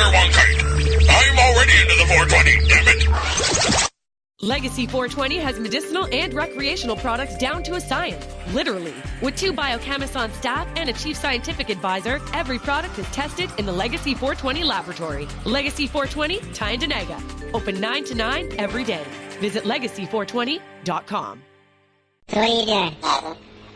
another one kite. I'm already into the 420, damn it. Legacy 420 has medicinal and recreational products down to a science, literally. With 2 biochemists on staff and a chief scientific advisor, every product is tested in the Legacy 420 laboratory. Legacy 420, Tyendinaga. Open 9 to 9 every day. Visit legacy420.com. So what are you doing?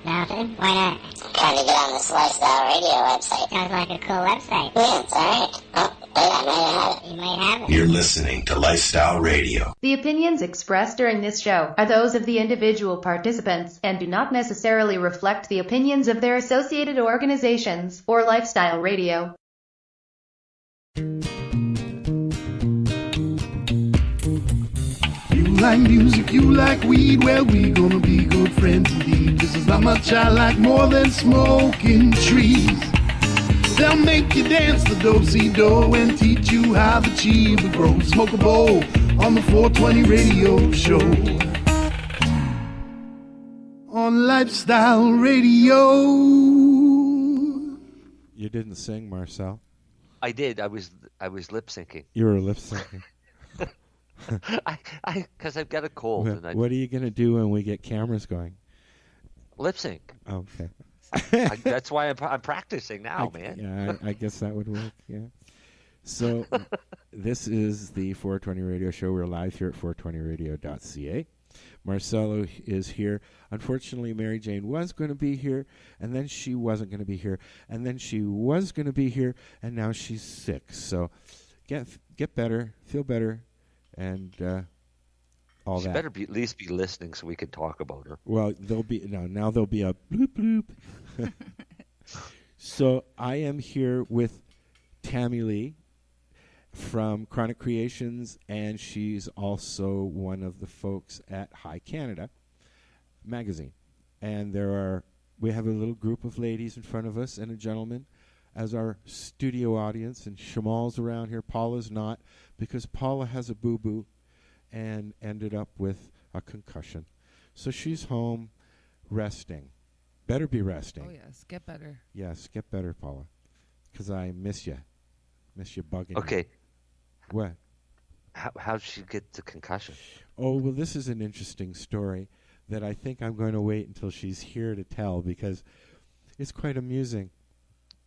Nothing? Why not? Trying to get on this Lifestyle Radio website. Sounds like a cool website. Yeah, it's alright. Oh, wait, I might have it. You might have it. You're listening to Lifestyle Radio. The opinions expressed during this show are those of the individual participants and do not necessarily reflect the opinions of their associated organizations or Lifestyle Radio. You like music, you like weed, well, we gonna be good friends indeed. This is how much I like more than smoking trees. They'll make you dance the do-si-do and teach you how the chiva grows. Smoke a bowl on the 420 radio show. On Lifestyle Radio. You didn't sing, Marcel. I did. I was lip syncing. You were lip syncing. Because I've got a cold. What are you going to do when we get cameras going? Lip sync. Okay. That's why I'm practicing now, man. Yeah, I guess that would work, yeah. So this is the 420 Radio Show. We're live here at 420radio.ca. Marcelo is here. Unfortunately, Mary Jane was going to be here, and then she wasn't going to be here, and then she was going to be here, and now she's sick. So get better, feel better, and all she that. Better at least be listening so we can talk about her. Well, now there'll be a bloop bloop. So I am here with Tammi Lee from Chronic Creations, and she's also one of the folks at High Canada magazine. And we have a little group of ladies in front of us and a gentleman as our studio audience, and Shamal's around here. Paula's not, because Paula has a boo-boo and ended up with a concussion. So she's home resting. Better be resting. Oh, yes. Get better. Yes, get better, Paula, because I miss you. Miss you bugging. Okay. You. What? How'd she get the concussion? Oh, well, this is an interesting story that I think I'm going to wait until she's here to tell, because it's quite amusing.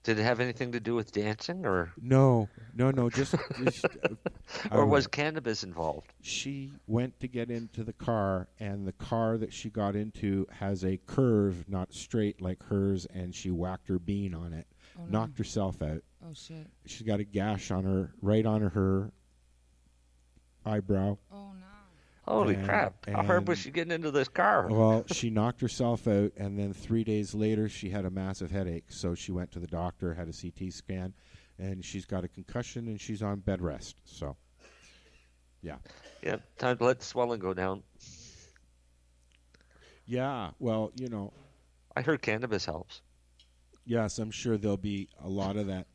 Did it have anything to do with dancing, or no, just or was cannabis involved? She went to get into the car, and the car that she got into has a curve, not straight like hers, and she whacked her bean on it, knocked herself out. Oh shit! She's got a gash on her, right on her eyebrow. Oh no! Holy crap! How hard was she getting into this car? Well, she knocked herself out, and then 3 days later, she had a massive headache. So she went to the doctor, had a CT scan, and she's got a concussion, and she's on bed rest. So, yeah. Yeah, time to let the swelling go down. Yeah, well, I heard cannabis helps. Yes, I'm sure there'll be a lot of that.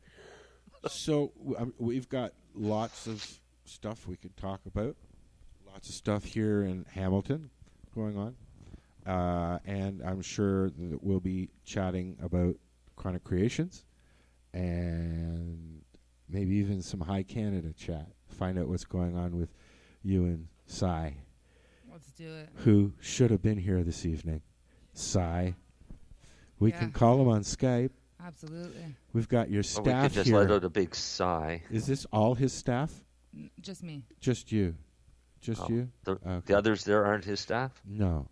So we've got lots of stuff we could talk about. Lots of stuff here in Hamilton going on. And I'm sure that we'll be chatting about Chronic Creations and maybe even some High Canada chat. Find out what's going on with you and Cy. Let's do it. Who should have been here this evening. Cy. We can call him on Skype. Absolutely. We've got your staff here. We could just here. let out a big sigh. Is this all his staff? Just me. Just you? Just you? The others there aren't his staff? No.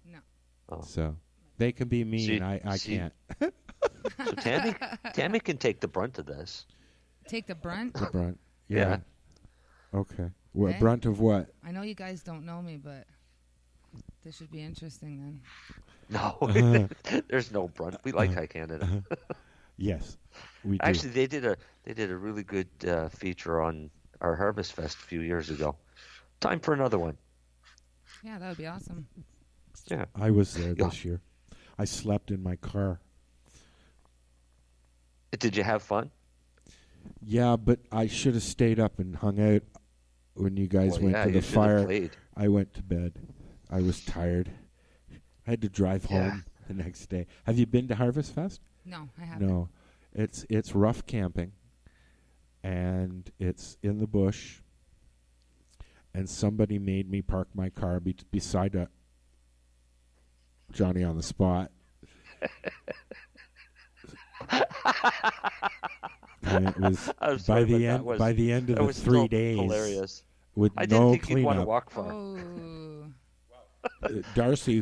Oh. So they can be mean. I can't. So Tammi can take the brunt of this. Take the brunt? The brunt. Yeah. Okay. Well, brunt of what? I know you guys don't know me, but this should be interesting then. No, there's no brunt. We like High Canada. Yes, we do. Actually, they did a really good feature on our Harvest Fest a few years ago. Time for another one. Yeah, that would be awesome. Yeah, I was there this year. I slept in my car. Did you have fun? Yeah, but I should have stayed up and hung out when you guys went to the fire. I went to bed. I was tired. I had to drive home the next day. Have you been to Harvest Fest? No, I haven't. No. It's rough camping. and it's in the bush, and somebody made me park my car beside a Johnny on the spot. And it was by the end of the 3 days. Hilarious. With I no didn't think you'd want to cleanup. walk far. Darcy,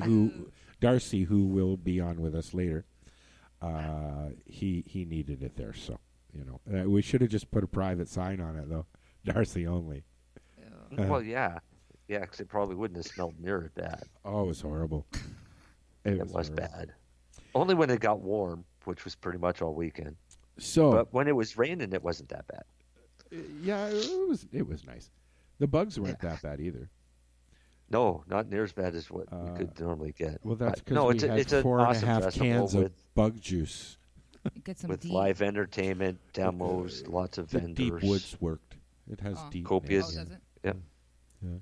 who will be on with us later, he needed it there, so we should have just put a private sign on it though. Darcy only. Well, yeah, because it probably wouldn't have smelled near as bad. Oh, it was horrible. It was horrible. Bad. Only when it got warm, which was pretty much all weekend. So, but when it was raining, it wasn't that bad. Yeah, it was nice. The bugs weren't that bad either. No, not near as bad as what we could normally get. Well, that's because we had 4.5 cans of bug juice. Get some with deep. live entertainment, demos, lots of vendors. Deep Woods worked. It has deep. Copious. Does it? Yeah.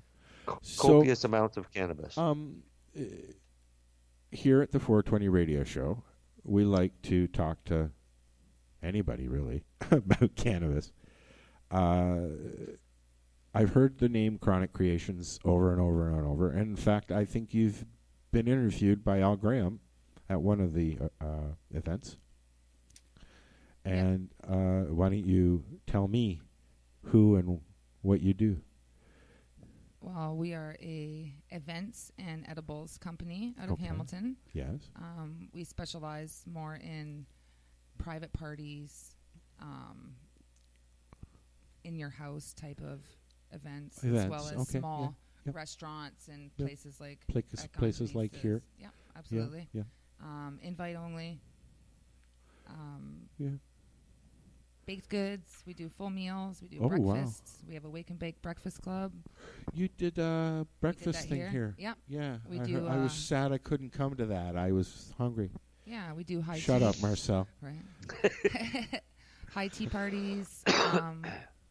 Copious amounts of cannabis. Here at the 420 Radio Show, we like to talk to anybody really about cannabis. I've heard the name Chronic Creations over and over and over. And in fact, I think you've been interviewed by Al Graham at one of the events. And why don't you tell me who and what you do? Well, we are a events and edibles company out of Hamilton. Yes. We specialize more in private parties, in your house type of events, as well as small restaurants and places like places like here. Yeah, absolutely. Yeah. Invite only. Yeah. Baked goods. We do full meals. We do Oh, breakfasts. We have a wake and bake breakfast club. You did a breakfast thing here. Yeah. Yeah. We do. I was sad I couldn't come to that. I was hungry. Yeah, we do high tea. Shut up, Marcel. Right. High tea parties.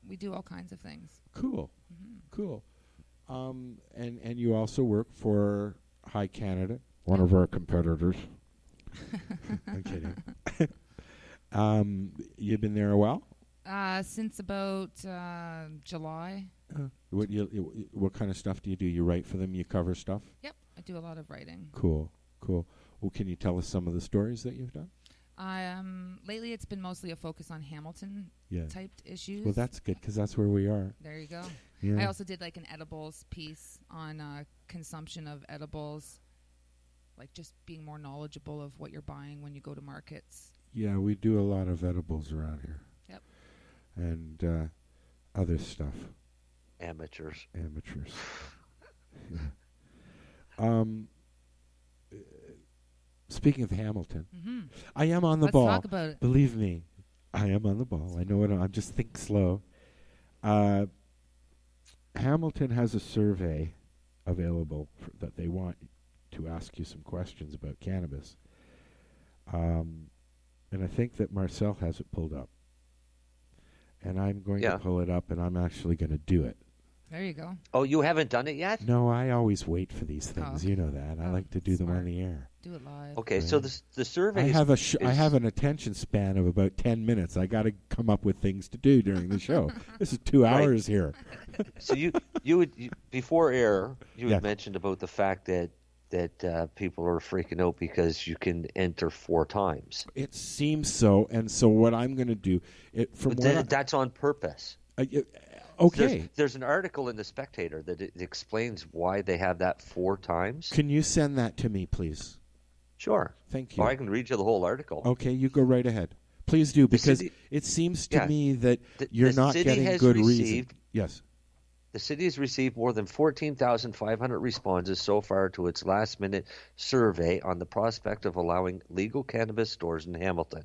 We do all kinds of things. Cool. Mm-hmm. Cool. And you also work for High Canada, one of our competitors. I'm kidding. You've been there a while? Since about July. What kind of stuff do you do? You write for them? You cover stuff? Yep, I do a lot of writing. Cool. Well, can you tell us some of the stories that you've done? Lately, it's been mostly a focus on Hamilton typed issues. Well, that's good because that's where we are. There you go. Yeah. I also did like an edibles piece on consumption of edibles, like just being more knowledgeable of what you're buying when you go to markets. Yeah, we do a lot of edibles around here. Yep. And other stuff. Amateurs. Yeah. Speaking of Hamilton, I am on the Let's ball. talk about it. Believe me, I am on the ball. I know it. I'm just think slow. Hamilton has a survey available that they want to ask you some questions about cannabis. And I think that Marcel has it pulled up. And I'm going to pull it up, and I'm actually going to do it. There you go. Oh, you haven't done it yet? No, I always wait for these things. You know that. I like to do them on the air. Do it live. Okay, so the survey I have an attention span of about 10 minutes. I got to come up with things to do during the show. This is 2 hours here. So you before air, you had mentioned about the fact that people are freaking out because you can enter 4 times. It seems so, and so what I'm going to do, that's on purpose. Okay. There's an article in the Spectator that it explains why they have that 4 times. Can you send that to me, please? Sure. Thank you. Or I can read you the whole article. Okay, you go right ahead. Please do, because it seems to me that you're not getting good reason. Yes. The city has received more than 14,500 responses so far to its last-minute survey on the prospect of allowing legal cannabis stores in Hamilton.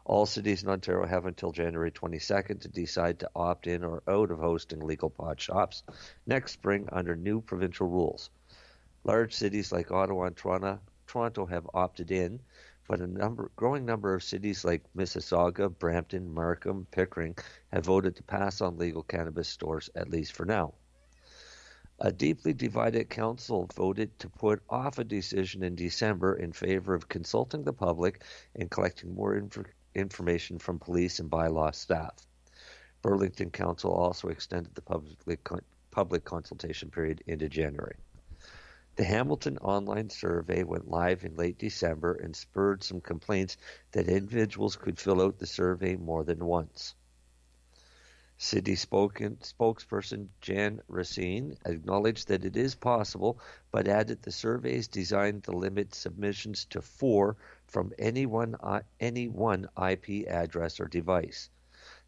All cities in Ontario have until January 22nd to decide to opt in or out of hosting legal pot shops next spring under new provincial rules. Large cities like Ottawa and Toronto have opted in, but a growing number of cities like Mississauga, Brampton, Markham, Pickering have voted to pass on legal cannabis stores, at least for now. A deeply divided council voted to put off a decision in December in favor of consulting the public and collecting more information from police and bylaw staff. Burlington Council also extended the public consultation period into January. The Hamilton online survey went live in late December and spurred some complaints that individuals could fill out the survey more than once. City spokesperson Jan Racine acknowledged that it is possible, but added the survey is designed to limit submissions to 4 from any one IP address or device.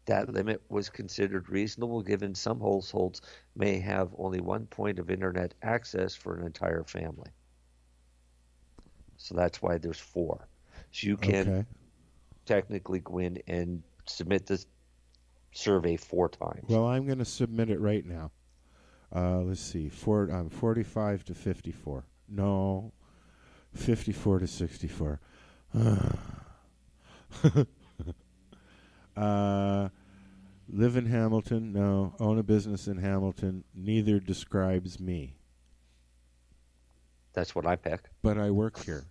That limit was considered reasonable given some households may have only one point of internet access for an entire family. So that's why there's 4. So you can technically go in and submit this survey 4 times. Well, I'm going to submit it right now. Let's see. 45 to 54. No. 54 to 64. Live in Hamilton? No. Own a business in Hamilton? Neither describes me. That's what I pick. But I work here.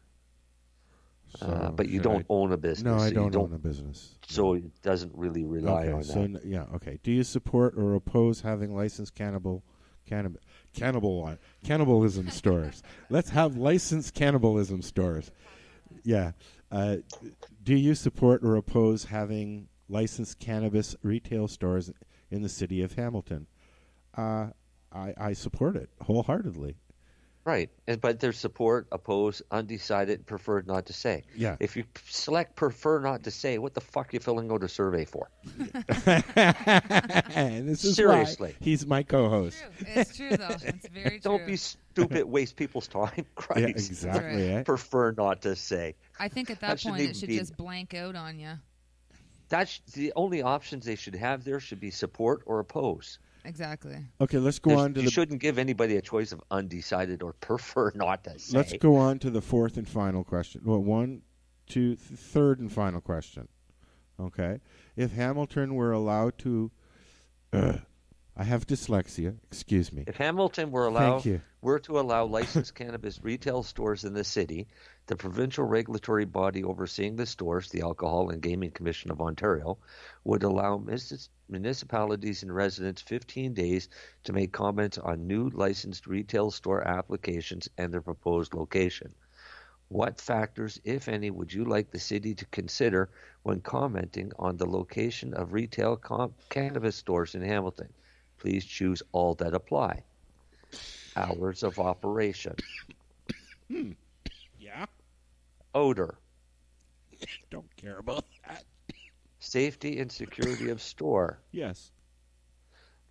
So but you don't own a business. No, I so don't own a business. So it doesn't really rely on that. Yeah, okay. Do you support or oppose having licensed cannibalism stores? Let's have licensed cannibalism stores. Yeah. Do you support or oppose having licensed cannabis retail stores in the city of Hamilton? I support it wholeheartedly. Right, but there's support, oppose, undecided, preferred not to say. Yeah. If you select prefer not to say, what the fuck are you filling out a survey for? And this is seriously. Why he's my co-host. It's true, though. It's very true. Don't be stupid, waste people's time. Christ. Yeah, exactly. Right. Prefer not to say. I think at that point it should just blank out on you. That's the only options they should have there should be support or oppose. Exactly. Okay, let's go on to you shouldn't give anybody a choice of undecided or prefer not to say. Let's go on to the fourth and final question. Well, third and final question. Okay. If Hamilton were allowed to I have dyslexia, excuse me. If Hamilton were to allow licensed cannabis retail stores in the city, the provincial regulatory body overseeing the stores, the Alcohol and Gaming Commission of Ontario, would allow municipalities and residents 15 days to make comments on new licensed retail store applications and their proposed location. What factors, if any, would you like the city to consider when commenting on the location of retail cannabis stores in Hamilton? Please choose all that apply. Hours of operation. Yeah. Odor. Don't care about that. Safety and security of store. Yes.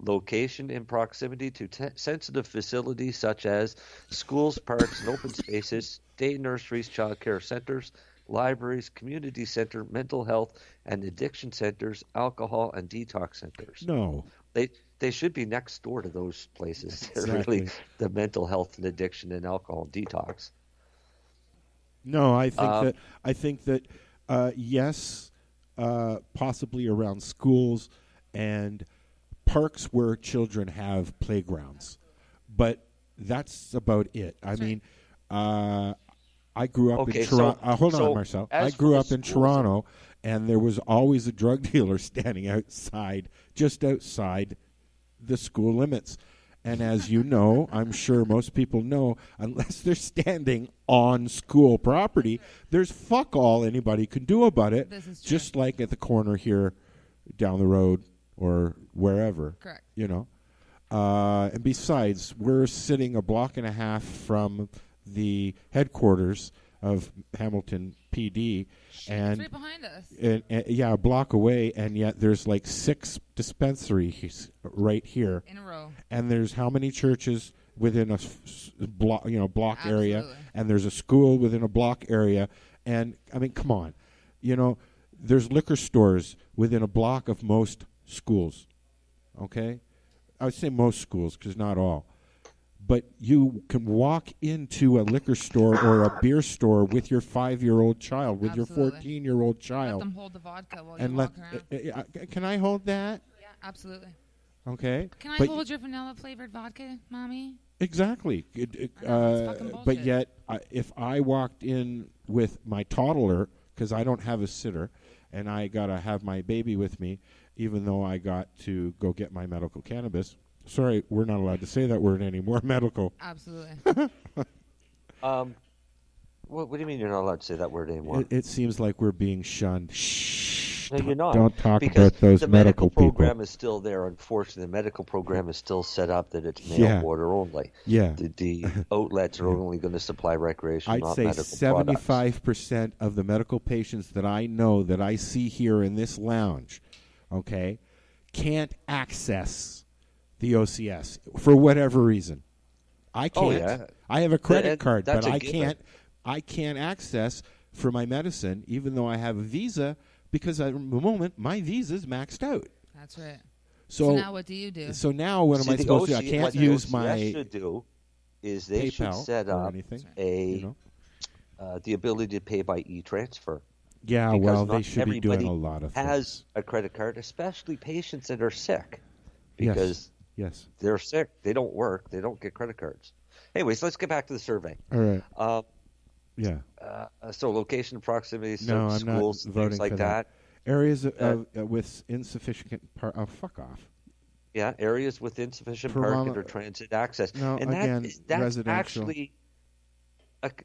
Location in proximity to sensitive facilities such as schools, parks, and open spaces, day nurseries, child care centers, libraries, community center, mental health and addiction centers, alcohol and detox centers. No. They should be next door to those places. They're Exactly. really the mental health and addiction and alcohol and detox. No, I think that yes, possibly around schools and parks where children have playgrounds, but that's about it. I mean, I grew up in Toronto. Hold on, Marcel. I grew up in Toronto, and there was always a drug dealer standing outside, just outside the school limits. And as you know, I'm sure most people know, unless they're standing on school property, there's fuck all anybody can do about it. Just like at the corner here, down the road, or wherever. Correct. You know. And besides, we're sitting a block and a half from the headquarters of Hamilton PD, and right behind us. And a block away, and yet there's like 6 dispensaries right here in a row. And there's how many churches within a block, block Absolutely. area, and there's a school within a block area, and I mean, come on, there's liquor stores within a block of most schools. Okay, I would say most schools because not all. But you can walk into a liquor store or a beer store with your 5-year-old child, with Absolutely. your 14-year-old child. Let them hold the vodka while and you walk around. Can I hold that? Yeah, absolutely. Okay. Can I hold your vanilla-flavored vodka, Mommy? Exactly. It's fucking bullshit. But yet, if I walked in with my toddler, because I don't have a sitter, and I got to have my baby with me, even though I got to go get my medical cannabis. Sorry, we're not allowed to say that word anymore, medical. Absolutely. What do you mean you're not allowed to say that word anymore? It seems like we're being shunned. Shh. No, you're not. Don't talk because about those the medical people. program is still there. Unfortunately, the medical program is still set up that it's mail order only. Yeah. The outlets are only going to supply recreational, I'd not say medical 75% of the medical patients that I know that I see here in this lounge, okay, can't access the OCS for whatever reason. I can't. Oh, yeah. I have a credit card, but that's a I given. can't access for my medicine, even though I have a visa, because at the moment my visa's maxed out. That's right. So now what do you do? So now what am I supposed to do? I can't use my What the OCS should do is they should PayPal set or up anything, the ability to pay by e-transfer. Yeah, because well, not they should be doing everybody a lot of has things. a credit card, especially patients that are sick, because yes, they're sick. They don't work. They don't get credit cards. Anyways, let's get back to the survey. All right. Yeah. So location, proximity, No, I'm schools, not voting things like for that. Areas with insufficient fuck off. Yeah, areas with insufficient parking or transit access. No, and again, that's residential. actually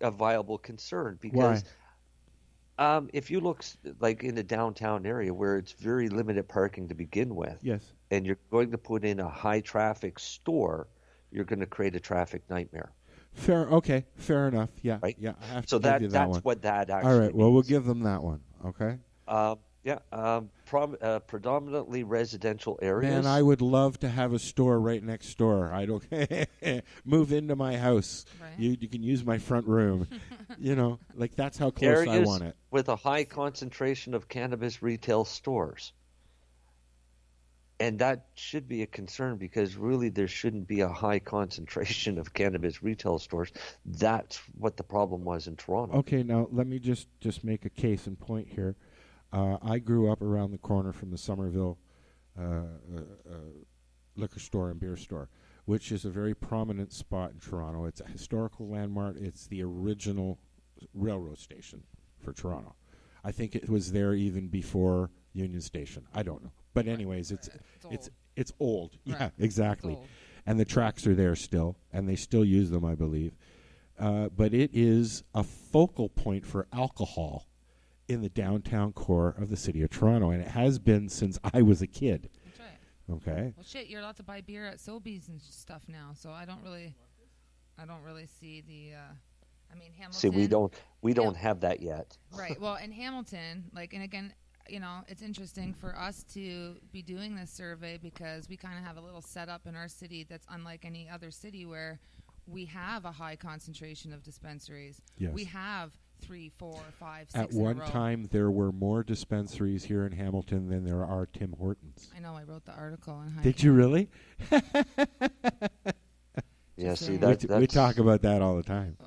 a viable concern because if you look like in the downtown area where it's very limited parking to begin with, yes, and you're going to put in a high traffic store, you're going to create a traffic nightmare. Fair. Okay. Fair enough. Yeah. Right? Yeah. I have So to give you that that's one. what that actually All right. Well, means. we'll give them that one. Okay. Predominantly residential areas. Man, I would love to have a store right next door. I don't move into my house. Right. You can use my front room. Like that's how close areas I want it. with a high concentration of cannabis retail stores. And that should be a concern because really there shouldn't be a high concentration of cannabis retail stores. That's what the problem was in Toronto. Okay, now let me just make a case in point here. I grew up around the corner from the Somerville liquor store and beer store, which is a very prominent spot in Toronto. It's a historical landmark. It's the original railroad station for Toronto. I think it was there even before Union Station. I don't know. But anyways, it's old. Right. Yeah, exactly. It's old. And the tracks are there still, and they still use them, I believe. But it is a focal point for alcohol in the downtown core of the city of Toronto, and it has been since I was a kid. That's right. Okay. Well, shit, you're allowed to buy beer at Sobeys and stuff now, so I don't really see the. I mean, Hamilton. See, we don't have that yet. Right. Well, in Hamilton, and again, it's interesting for us to be doing this survey because we kind of have a little setup in our city that's unlike any other city where we have a high concentration of dispensaries. Yes. We have 3, 4, 5, 6 At in a one row. time, there were more dispensaries here in Hamilton than there are Tim Hortons. I know. I wrote the article on high. Did you really? Yeah, see, we talk about that all the time.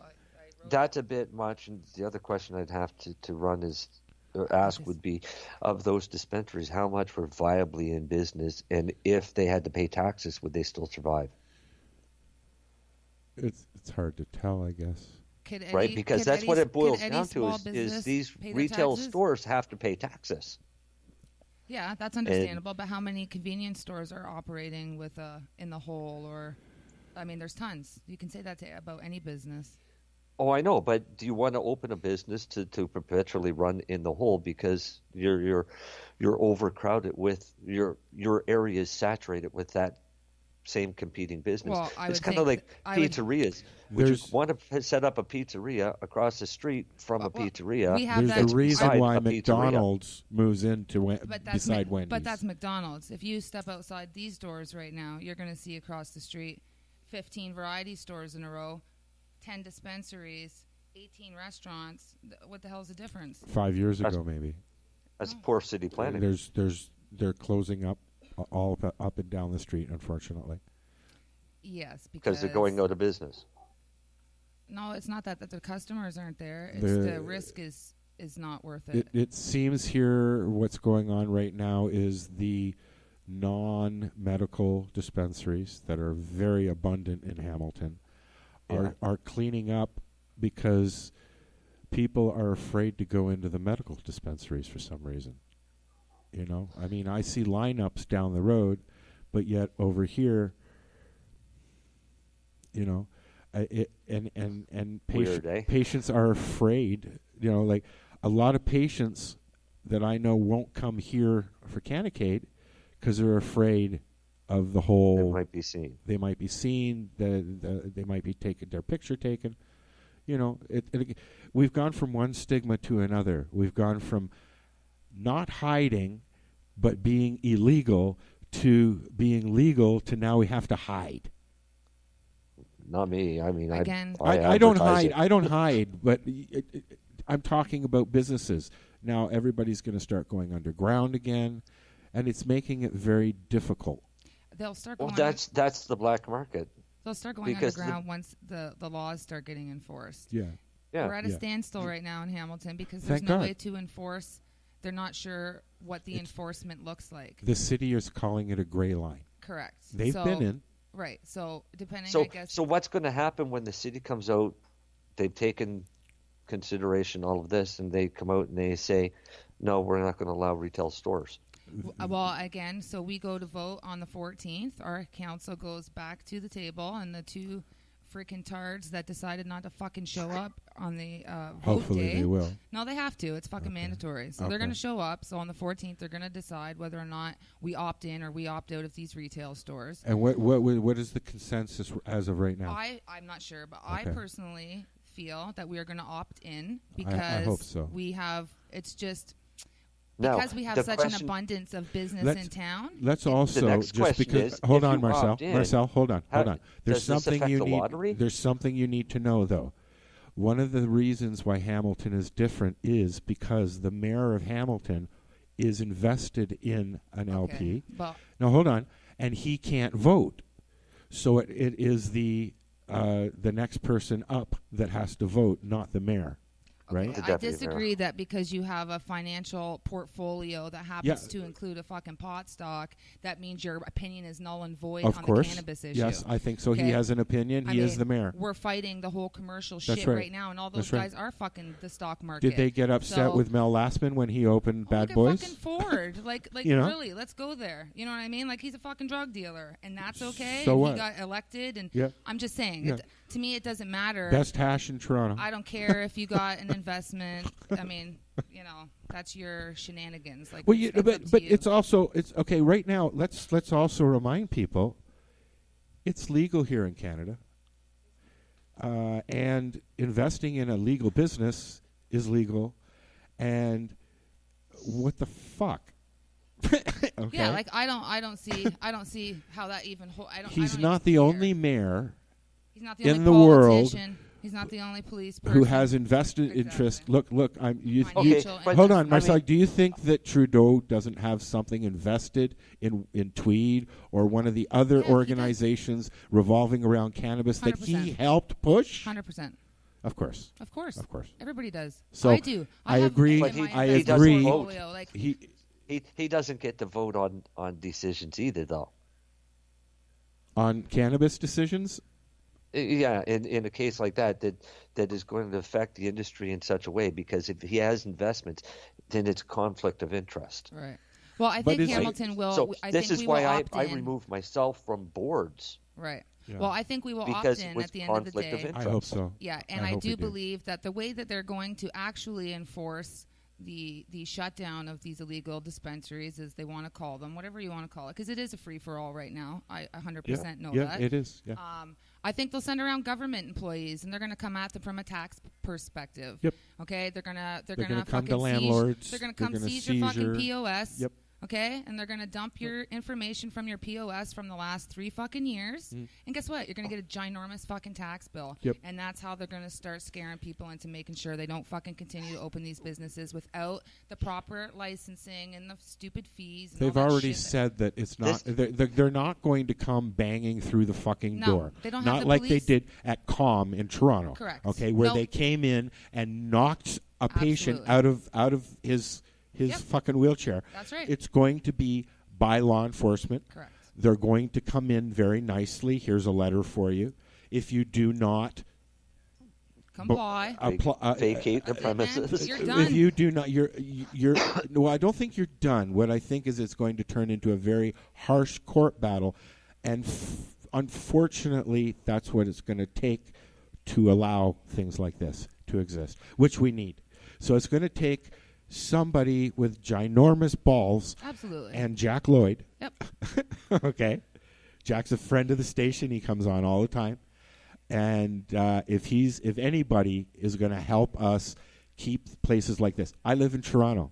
That's a bit much. And the other question I'd have to run is, or ask would be, of those dispensaries, how much were viably in business, and if they had to pay taxes, would they still survive? It's hard to tell, I guess. Right, because that's what it boils down to is these retail stores have to pay taxes. Yeah, that's understandable. But how many convenience stores are operating with in the hole? Or, I mean, there's tons. You can say that about any business. Oh, I know, but do you want to open a business to perpetually run in the hole because you're overcrowded with your area is saturated with that same competing business? Well, it's kind of like pizzerias. Would you want to set up a pizzeria across the street from a pizzeria? There's a reason why McDonald's moves into beside Wendy's. But that's McDonald's. If you step outside these doors right now, you're going to see across the street 15 variety stores in a row, 10 dispensaries, 18 restaurants. What the hell is the difference? 5 years ago, maybe. That's poor city planning. They're closing up all up and down the street, unfortunately. Yes, because they're going out of business. No, it's not that the customers aren't there. It's the risk is not worth it. It seems here what's going on right now is the non-medical dispensaries that are very abundant in Hamilton are cleaning up because people are afraid to go into the medical dispensaries for some reason. You know, I mean, I see lineups down the road, but yet over here, you know, Weird, eh? patients are afraid. You know, like a lot of patients that I know won't come here for Canicade because they're afraid of the whole. They might be seen. They might be seen. They might be taken their picture taken. You know, we've gone from one stigma to another. We've gone from not hiding, but being illegal to being legal to now we have to hide. Not me. I mean, Again. I don't hide. I don't hide, but I'm talking about businesses. Now everybody's going to start going underground again, and it's making it very difficult. They'll start Well, going. that's the black market. They'll start going because underground once the laws start getting enforced. Yeah. Yeah. We're at a standstill right now in Hamilton because Thank there's no God. way to enforce. They're not sure what the enforcement looks like. The city is calling it a gray line. Correct. They've been in. Right. So depending, So I guess. so what's going to happen when the city comes out? They've taken consideration all of this, and they come out and they say, "No, we're not going to allow retail stores." Well, again, so we go to vote on the 14th. Our council goes back to the table, and the two freaking tards that decided not to fucking show up on the vote Hopefully day. they will. No, they have to. It's fucking mandatory. So they're going to show up. So on the 14th, they're going to decide whether or not we opt in or we opt out of these retail stores. And what is the consensus as of right now? I'm not sure, but Okay. I personally feel that we are going to opt in because I hope so. we have. It's just. Now, Because we have the such an question- abundance of business in town. Let's also next just question because is, hold if on, you Marcel. opt in, Marcel, hold on. There's does this something affect you the need. lottery? There's something you need to know, though. One of the reasons why Hamilton is different is because the mayor of Hamilton is invested in an LP. But Now hold on, and he can't vote, so it is the next person up that has to vote, not the mayor. Right? I disagree that because you have a financial portfolio that happens to include a fucking pot stock, that means your opinion is null and void Of on course. the cannabis issue. Yes, I think so. Okay? He has an opinion. He is the mayor. We're fighting the whole commercial That's shit right. now, and all those That's right. guys are fucking the stock market. Did they get upset So- with Mel Lastman when he opened Bad Look at Boys? fucking Ford. Like You know? really, let's go there. You know what I mean? Like, he's a fucking drug dealer, and that's okay. So and what? He got elected, and Yeah. I'm just saying, Yeah. to me, it doesn't matter. Best hash in Toronto. I don't care if you got an investment. I mean, you know, that's your shenanigans. Like, Well, that's up to but you. it's also okay. Right now, let's also remind people, it's legal here in Canada, and investing in a legal business is legal. And what the fuck? Okay. Yeah, like I don't see how that even. He's not the only mayor He's not the in only the world politician. He's not the only police person who has invested interest. Look, Financial hold on, interest. Marcel. Do you think that Trudeau doesn't have something invested in Tweed or one of the other organizations revolving around cannabis that he 100%. helped push? 100%. Of course. Of course. Of course. Everybody does. So I do. I have agree. in my I investment agree. portfolio, like, He doesn't get to vote on decisions either, though. On cannabis decisions? Yeah, in a case like that is going to affect the industry in such a way, because if he has investments, then it's conflict of interest. Right. Well, I think Hamilton will. So I this think is we why will I opt in. remove myself from boards. Right. Yeah. Well, I think we will Because opt in with at the end of the conflict of day. interest. I hope so. Yeah, and I I hope do we do. believe that the way that they're going to actually enforce the shutdown of these illegal dispensaries, as they want to call them, whatever you want to call it, because it is a free for all right now. I 100% know Yeah, that. it is. Yeah. I think they'll send around government employees, and they're going to come at them from a tax perspective. Yep. Okay, they're gonna gonna come fucking to landlords. Seize, they're going to They're come gonna seize your fucking seizure. POS. Yep. Okay, and they're going to dump your information from your POS from the last 3 fucking years. And guess what? You're going to get a ginormous fucking tax bill. Yep. And that's how they're going to start scaring people into making sure they don't fucking continue to open these businesses without the proper licensing and the stupid fees. And They've all that already shit. said that it's not. They're not going to come banging through the fucking No, door. they don't have not the like police. they did at COM in Toronto. Correct. Okay, where No. they came in and knocked a patient Absolutely. out of his Yep. fucking wheelchair. That's right. It's going to be by law enforcement. Correct. They're going to come in very nicely. Here's a letter for you. If you do not Comply. Vacate the premises. You're done. If you do not, you're. No, I don't think you're done. What I think is it's going to turn into a very harsh court battle, and unfortunately, that's what it's going to take to allow things like this to exist, which we need. So it's going to take somebody with ginormous balls. Absolutely. And Jack Lloyd. Yep. Okay. Jack's a friend of the station. He comes on all the time. And if anybody is going to help us keep places like this. I live in Toronto.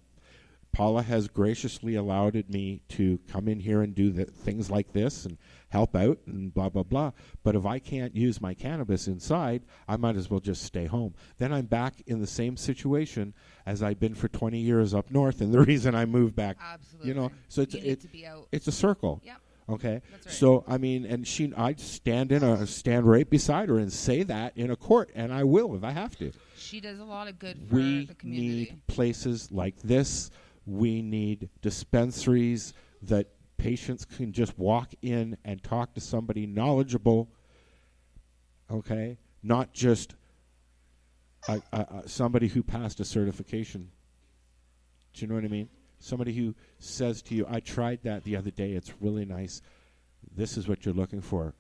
Paula has graciously allowed me to come in here and do things like this and help out and blah, blah, blah. But if I can't use my cannabis inside, I might as well just stay home. Then I'm back in the same situation as I've been for 20 years up north, and the reason I moved back. Absolutely. So it's a circle. Yep. Okay. That's right. So, I mean, and I'd stand right beside her and say that in a court, and I will if I have to. She does a lot of good for the community. We need places like this. We need dispensaries that patients can just walk in and talk to somebody knowledgeable, okay? Not just somebody who passed a certification. Do you know what I mean? Somebody who says to you, I tried that the other day. It's really nice. This is what you're looking for,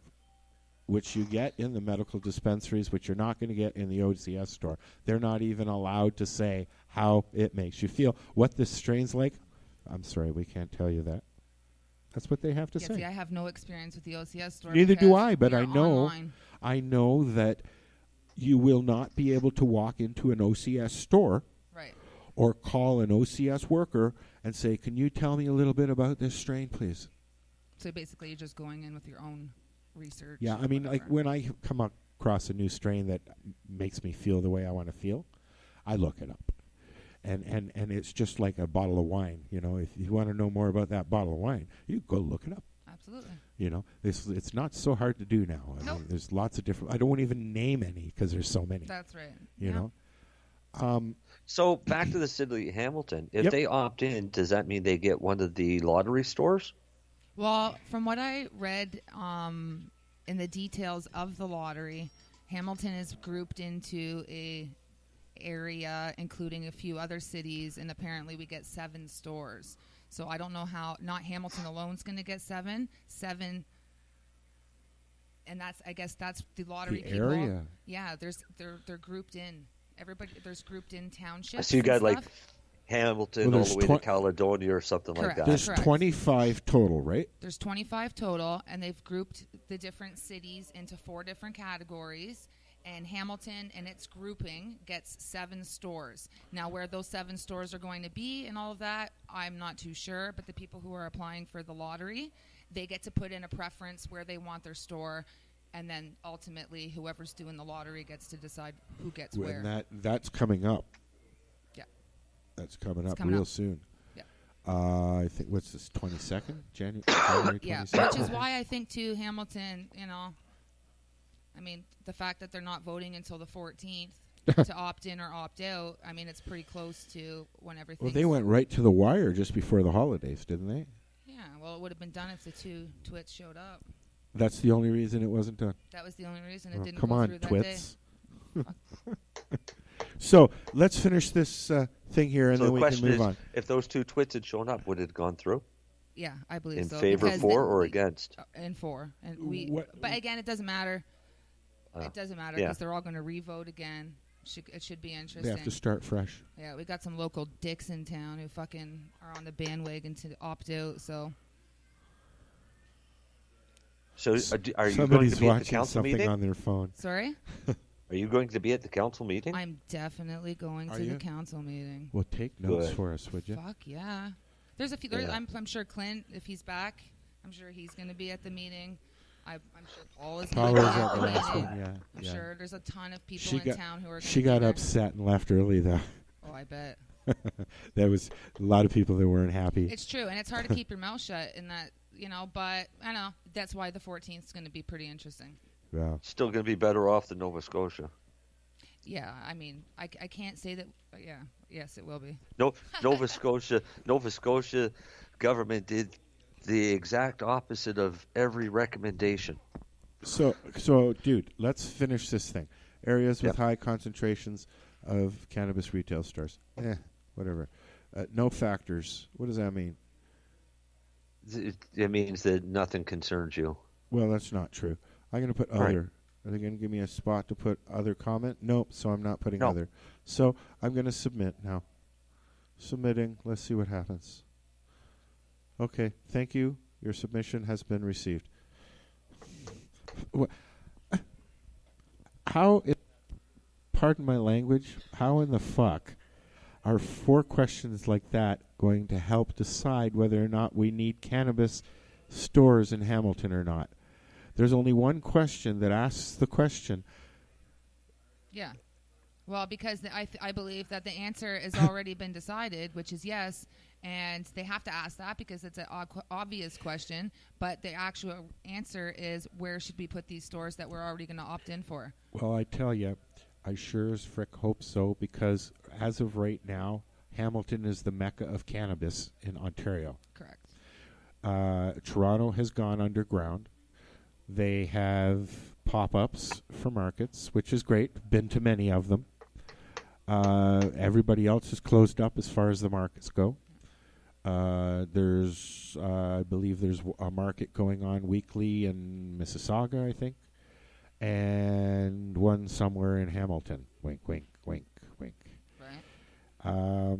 which you get in the medical dispensaries, which you're not going to get in the OCS store. They're not even allowed to say how it makes you feel. What this strain's like, I'm sorry, we can't tell you that. That's what they have to say. See, I have no experience with the OCS store. Neither do I, but I know that you will not be able to walk into an OCS store or call an OCS worker and say, can you tell me a little bit about this strain, please? So basically you're just going in with your own research. Yeah, I mean, like when I come across a new strain that makes me feel the way I want to feel, I look it up. And it's just like a bottle of wine. You know, if you want to know more about that bottle of wine, you go look it up. Absolutely. You know, it's not so hard to do now. I mean, there's lots of different. I don't want to even name any because there's so many. That's right. You know. So back to the city of Hamilton. If they opt in, does that mean they get one of the lottery stores? Well, from what I read in the details of the lottery, Hamilton is grouped into a area including a few other cities, and apparently we get 7 stores. So I don't know how not Hamilton alone is going to get 7, and I guess that's the lottery people. Area. Yeah, they're grouped in. Everybody there's grouped in townships. So you got like Hamilton all the way to Caledonia or something like that. There's 25 total, right? There's 25 total, and they've grouped the different cities into 4 different categories. And Hamilton and its grouping gets 7 stores. Now, where those 7 stores are going to be and all of that, I'm not too sure. But the people who are applying for the lottery, they get to put in a preference where they want their store. And then ultimately, whoever's doing the lottery gets to decide who gets where. And that's coming up. Yeah. That's coming up real soon. Yeah. I think, what's this, 22nd? January 22nd? Yeah, which is why I think, too, Hamilton, you know, I mean, the fact that they're not voting until the 14th to opt in or opt out, I mean, it's pretty close to when everything. Well, they went right to the wire just before the holidays, didn't they? Yeah, well, it would have been done if the 2 twits showed up. That's the only reason it wasn't done. That was the only reason it didn't come go on, through that twits. day. So let's finish this thing here, and so then the we can question move is, on. If those 2 twits had shown up, would it have gone through? Yeah, I believe in so. In favor for or against? In for, and but again, it doesn't matter. It doesn't matter because they're all going to re-vote again. It should be interesting. They have to start fresh. Yeah, we got some local dicks in town who fucking are on the bandwagon to opt out. So are you going to be at the council something meeting? On their phone. Sorry? Are you going to be at the council meeting? I'm definitely going to the council meeting. Well, take notes for us, would you? Fuck yeah. There's a few. I'm sure Clint, if he's back, I'm sure he's going to be at the meeting. I'm sure Paul is going to be at the meeting. Yeah, I'm sure there's a ton of people in town who are going to be She got there. upset and left early, though. Oh, I bet. There was a lot of people that weren't happy. It's true, and it's hard to keep your mouth shut in that, you know, but I know that's why the 14th is going to be pretty interesting. Yeah. Still going to be better off than Nova Scotia. Yeah, I mean, I can't say that. Yeah, yes, it will be. No, Nova Scotia government did the exact opposite of every recommendation. So, dude, let's finish this thing. areas with high concentrations of cannabis retail stores. Whatever. No factors. What does that mean? It means that nothing concerns you. Well, that's not true. I'm going to put other. Are they going to give me a spot to put other comment? Nope, so I'm not putting other. So I'm going to submit now. Submitting. Let's see what happens. Okay, thank you. Your submission has been received. Pardon my language, how in the fuck are 4 questions like that going to help decide whether or not we need cannabis stores in Hamilton or not? There's only one question that asks the question. Yeah. Well, because I believe that the answer has already been decided, which is yes, and they have to ask that because it's an obvious question, but the actual answer is where should we put these stores that we're already going to opt in for? Well, I tell you, I sure as frick hope so, because as of right now, Hamilton is the mecca of cannabis in Ontario. Correct. Toronto has gone underground. They have pop-ups for markets, which is great. Been to many of them. Everybody else is closed up as far as the markets go. There's, I believe there's a market going on weekly in Mississauga, I think, and one somewhere in Hamilton. Wink, wink, wink, wink. Right.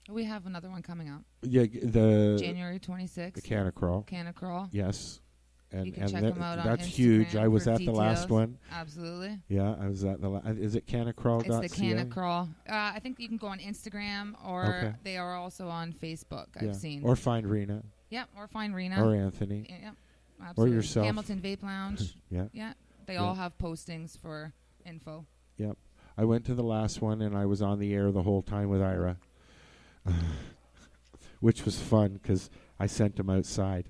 We have another one coming up. Yeah, the January 26th. The Canacrawl. Canacrawl. Yes. You can check them out on that's Instagram huge. I was for at the last details. one. Absolutely. Yeah, I was at the is it canacrawl.ca? It's the Canacrawl. I think you can go on Instagram, or they are also on Facebook, I've seen. Or find Rena. Yeah, or find Rena. Or Anthony. Yeah, absolutely. Or yourself. Hamilton Vape Lounge. Yeah. Yeah. They all have postings for info. Yep. I went to the last one, and I was on the air the whole time with Ira, which was fun because I sent him outside.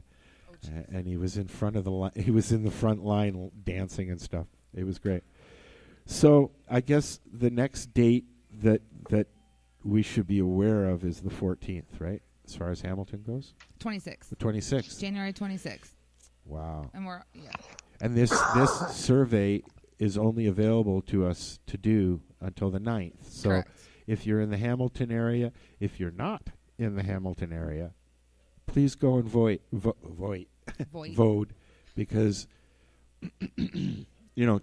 And he was in front of he was in the front line dancing and stuff. It was great. So I guess the next date that we should be aware of is the 14th, right? As far as Hamilton goes? 26th. The 26th. January 26th. Wow. And And this survey is only available to us to do until the 9th. So correct. If you're in the Hamilton area, if you're not in the Hamilton area, please go and vote, because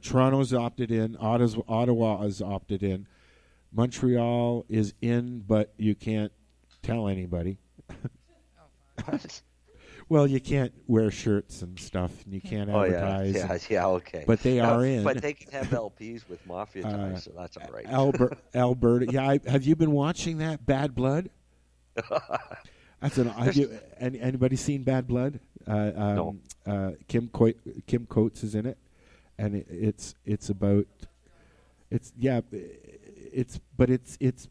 Toronto's opted in, Ottawa is opted in, Montreal is in, but you can't tell anybody. Well, you can't wear shirts and stuff, and you can't advertise. Yeah, okay. But they are in. But they can have LPs with Mafia ties, so that's all right. Alberta. Yeah, have you been watching that Bad Blood? That's anybody seen Bad Blood? No. Kim Coates is in it, and it's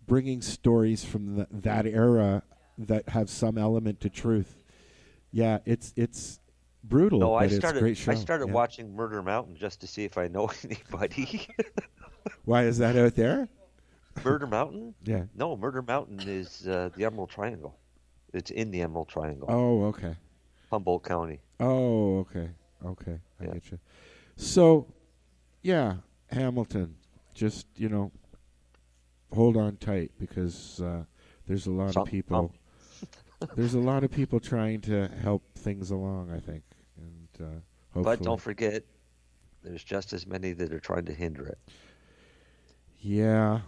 bringing stories from that era that have some element to truth. Yeah, it's brutal. No, but it's a great show. I started watching Murder Mountain just to see if I know anybody. Why is that out there? Murder Mountain? Yeah. No, Murder Mountain is the Emerald Triangle. It's in the Emerald Triangle. Oh, okay. Humboldt County. Oh, okay. Okay, I get you. So, yeah, Hamilton, just, hold on tight because there's a lot of people. There's a lot of people trying to help things along, I think. And hopefully. But don't forget, there's just as many that are trying to hinder it. Yeah,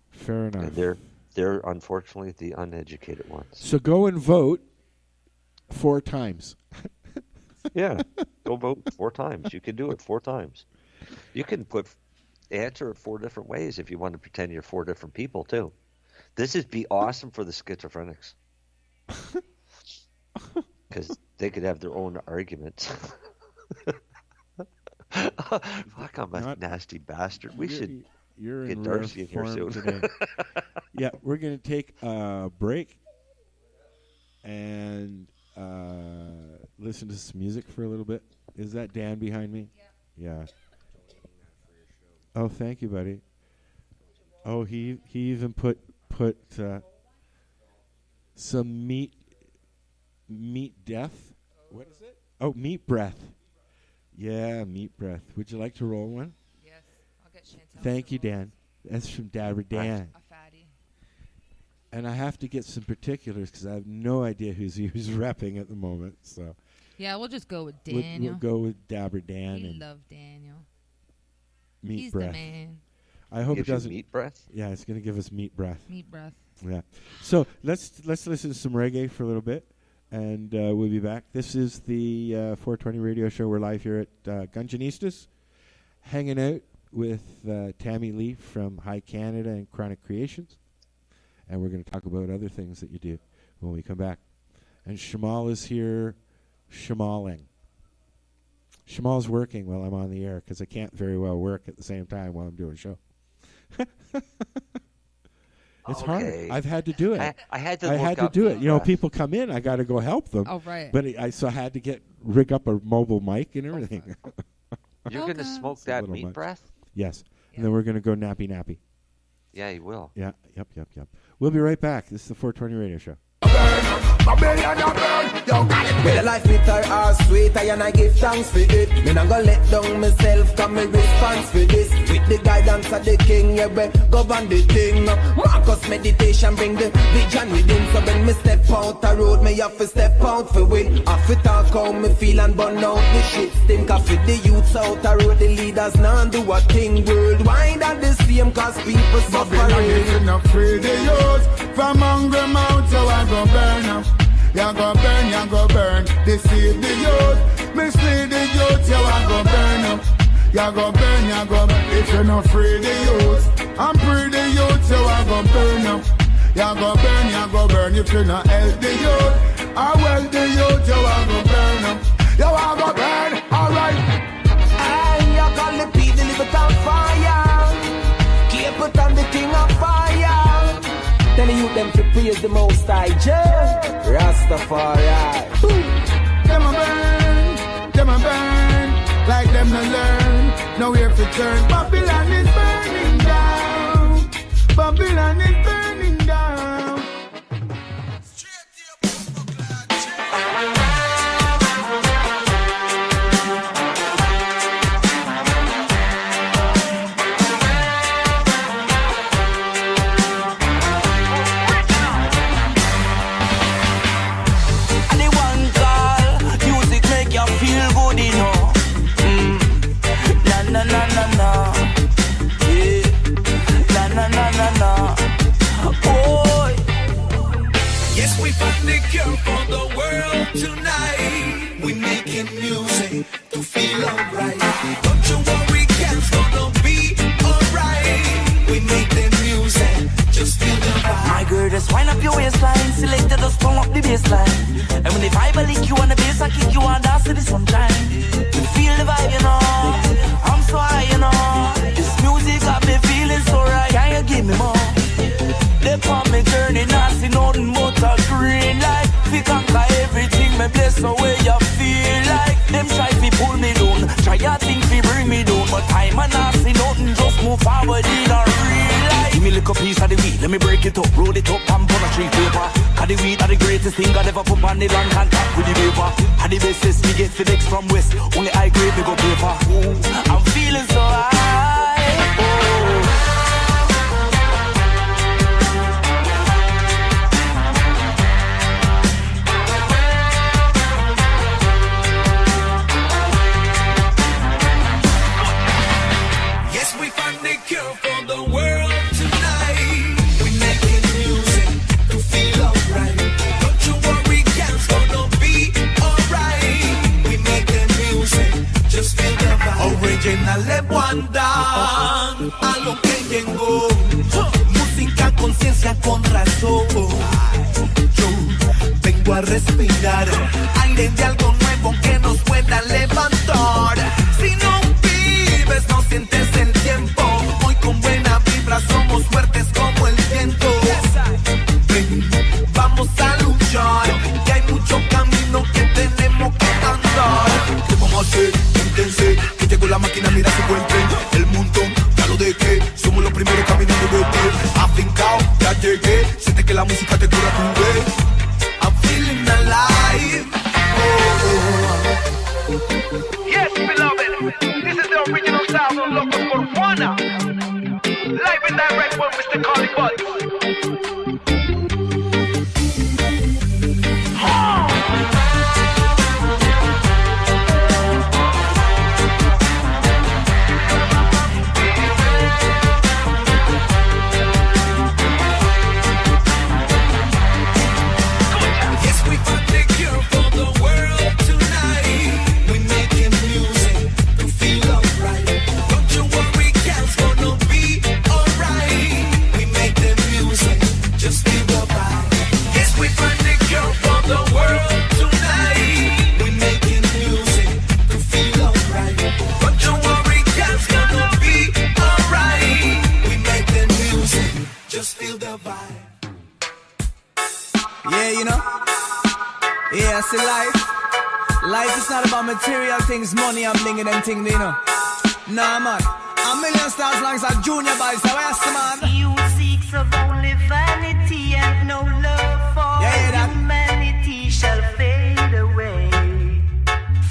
fair enough. And they're unfortunately the uneducated ones. So go and vote 4 times. Yeah, go vote 4 times. You can do it 4 times. You can answer it 4 different ways if you want to pretend you're 4 different people too. This would be awesome for the schizophrenics. Because they could have their own arguments. Fuck, I'm a nasty bastard. We should get Darcy in here soon. Today. Yeah, we're going to take a break and listen to some music for a little bit. Is that Dan behind me? Yeah. Oh, thank you, buddy. Oh, he even put some meat death. What is it? Oh, meat breath. Yeah, meat breath. Would you like to roll one? Yes, I'll get Chantel. Thank you, Dan. That's from Dabber Dan. A fatty. And I have to get some particulars because I have no idea who's repping at the moment. So yeah, we'll just go with Daniel. We'll go with Dabber Dan. We love Daniel. Meat He's breath. the man. I hope it doesn't. Meat breath. Yeah, it's going to give us meat breath. Meat breath. Yeah. So let's listen to some reggae for a little bit, and we'll be back. This is the 420 radio show. We're live here at Ganjahnistas, hanging out with Tammi Lee from High Canada and Chronic Creations, and we're going to talk about other things that you do when we come back. And Shamal is here, shamaling. Shamal's working while I'm on the air because I can't very well work at the same time while I'm doing a show. It's hard. I've had to do it. I had to do it. You know, people come in, I got to go help them. Oh, right. But I had to rig up a mobile mic and everything. You're going to smoke that meat breath? Yes. Yeah. And then we're going to go nappy. Yeah, you will. Yeah. Yep. We'll be right back. This is the 420 Radio Show. With the life bitter or sweet, and I give thanks for it. Me not gonna let down myself, cause me response for this. With the guidance of the king, yeah, we govern the thing. Marcus meditation bring the vision within. So when me step out the road, me have to step out for win. Have to talk how me feel and burn out the shit stink. Cause for the youths out the road, the leaders now do a thing worldwide and the same, cause people suffering. You're not free the youth from hungry mouth, so I go burn up. You go burn, deceive the youth, mislead the youth, you go burn up. You go burn, if you're not free the youth, I'm free the youth, you go burn up. You go burn, if you're not help the youth, I well the youth, you go burn up. You go burn, alright. And you call the people, live it on fire. Keep it on the king of fire. Tell the youth them to praise the Most High Jah, Rastafari. Them a burn, like them no learn, nowhere to turn. Babylon is burning down, Babylon is burning down. Yes, we found the cure for the world tonight. We making music to feel alright. Don't you worry, it's gonna be alright. We make the music, just feel the vibe. My girl, just wind up your waistline, selected just turn up the bassline. And when the vibe lick you on the bass, I kick you on dance to the sunshine. You feel the vibe, you know. I'm so high, you know. This music got me feeling so right. Can you give me more? They on me journey, not see nothing but a green light. We conquer everything, me bless the way you feel like. Them try to pull me down, try to think to bring me down. But time and not see nothing, just move forward in a real life. Give me a little piece of the weed, let me break it up, roll it up and put a street paper. Cause the weed are the greatest thing I ever put on the land contact with the paper. And the basis, me get FedEx from West, only high grade me go paper. Ooh, I'm feeling so high. Oh. For the world tonight, we making music to feel alright. Don't you worry, it's gonna be alright. We making music, just feel the vibe. Original le Wanda, a lo que llegó. Música, conciencia con razón. Yo vengo a respirar aire de algo nuevo que nos pueda levantar. Si no vives, no sientes el tiempo. Con buena vibra somos fuertes como el viento. Ven, vamos a luchar, que hay mucho camino que tenemos que andar. ¿Qué vamos a hacer? Júntense, que llegó la máquina, mira su buen tren. El montón, ya lo dejé, somos los primeros caminando de ti. Afincao, ya llegué, siente que la música te cura tu vez. I'm feeling alive. Oh. Yes, beloved, this is the original sound of Locos por Juan. Gunna. Live and direct with Mr. Carly Buds. Yeah, you know? Yeah, see life. Life is not about material things, money and bling and them things, you know? Nah, man. A million stars long as a junior boy, so where's the man? You seek of only vanity and no love for humanity shall fade away.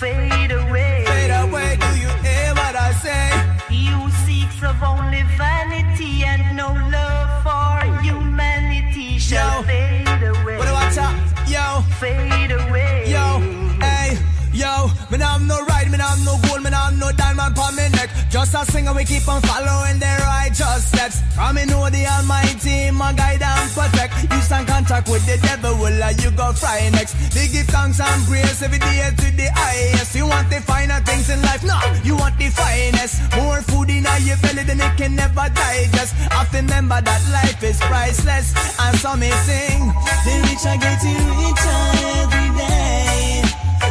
Fade away. Fade away, do you hear what I say? You seek of only vanity and no love for humanity shall fade away. What do I talk? Yo. Fade away. Yo. Hey. Yo. Me nah have no right, me nah have no gold, me nah have no diamond on me neck. Just a singer, we keep on following the righteous steps. I me know the Almighty, my guide and protect. You stand contact with the devil, well, you go fry next. They give thanks and praise every day to the highest. You want the finer things in life? No, you want the finest. More food in your belly than it can never digest. I remember that life is priceless. And so me sing, the rich are getting richer every day.